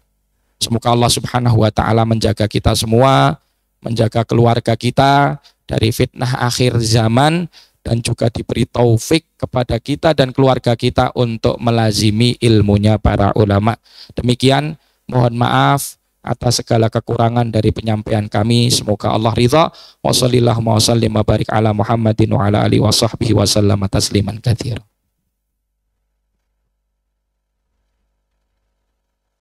Semoga Allah Subhanahu wa taala menjaga kita semua, menjaga keluarga kita dari fitnah akhir zaman, dan juga diberi taufik kepada kita dan keluarga kita untuk melazimi ilmunya para ulama. Demikian, mohon maaf atas segala kekurangan dari penyampaian kami. Semoga Allah ridha. Wa sallallahu wa sallim wa barik ala Muhammadin wa ala alihi wa sahbihi wa sallama tasliman katsira.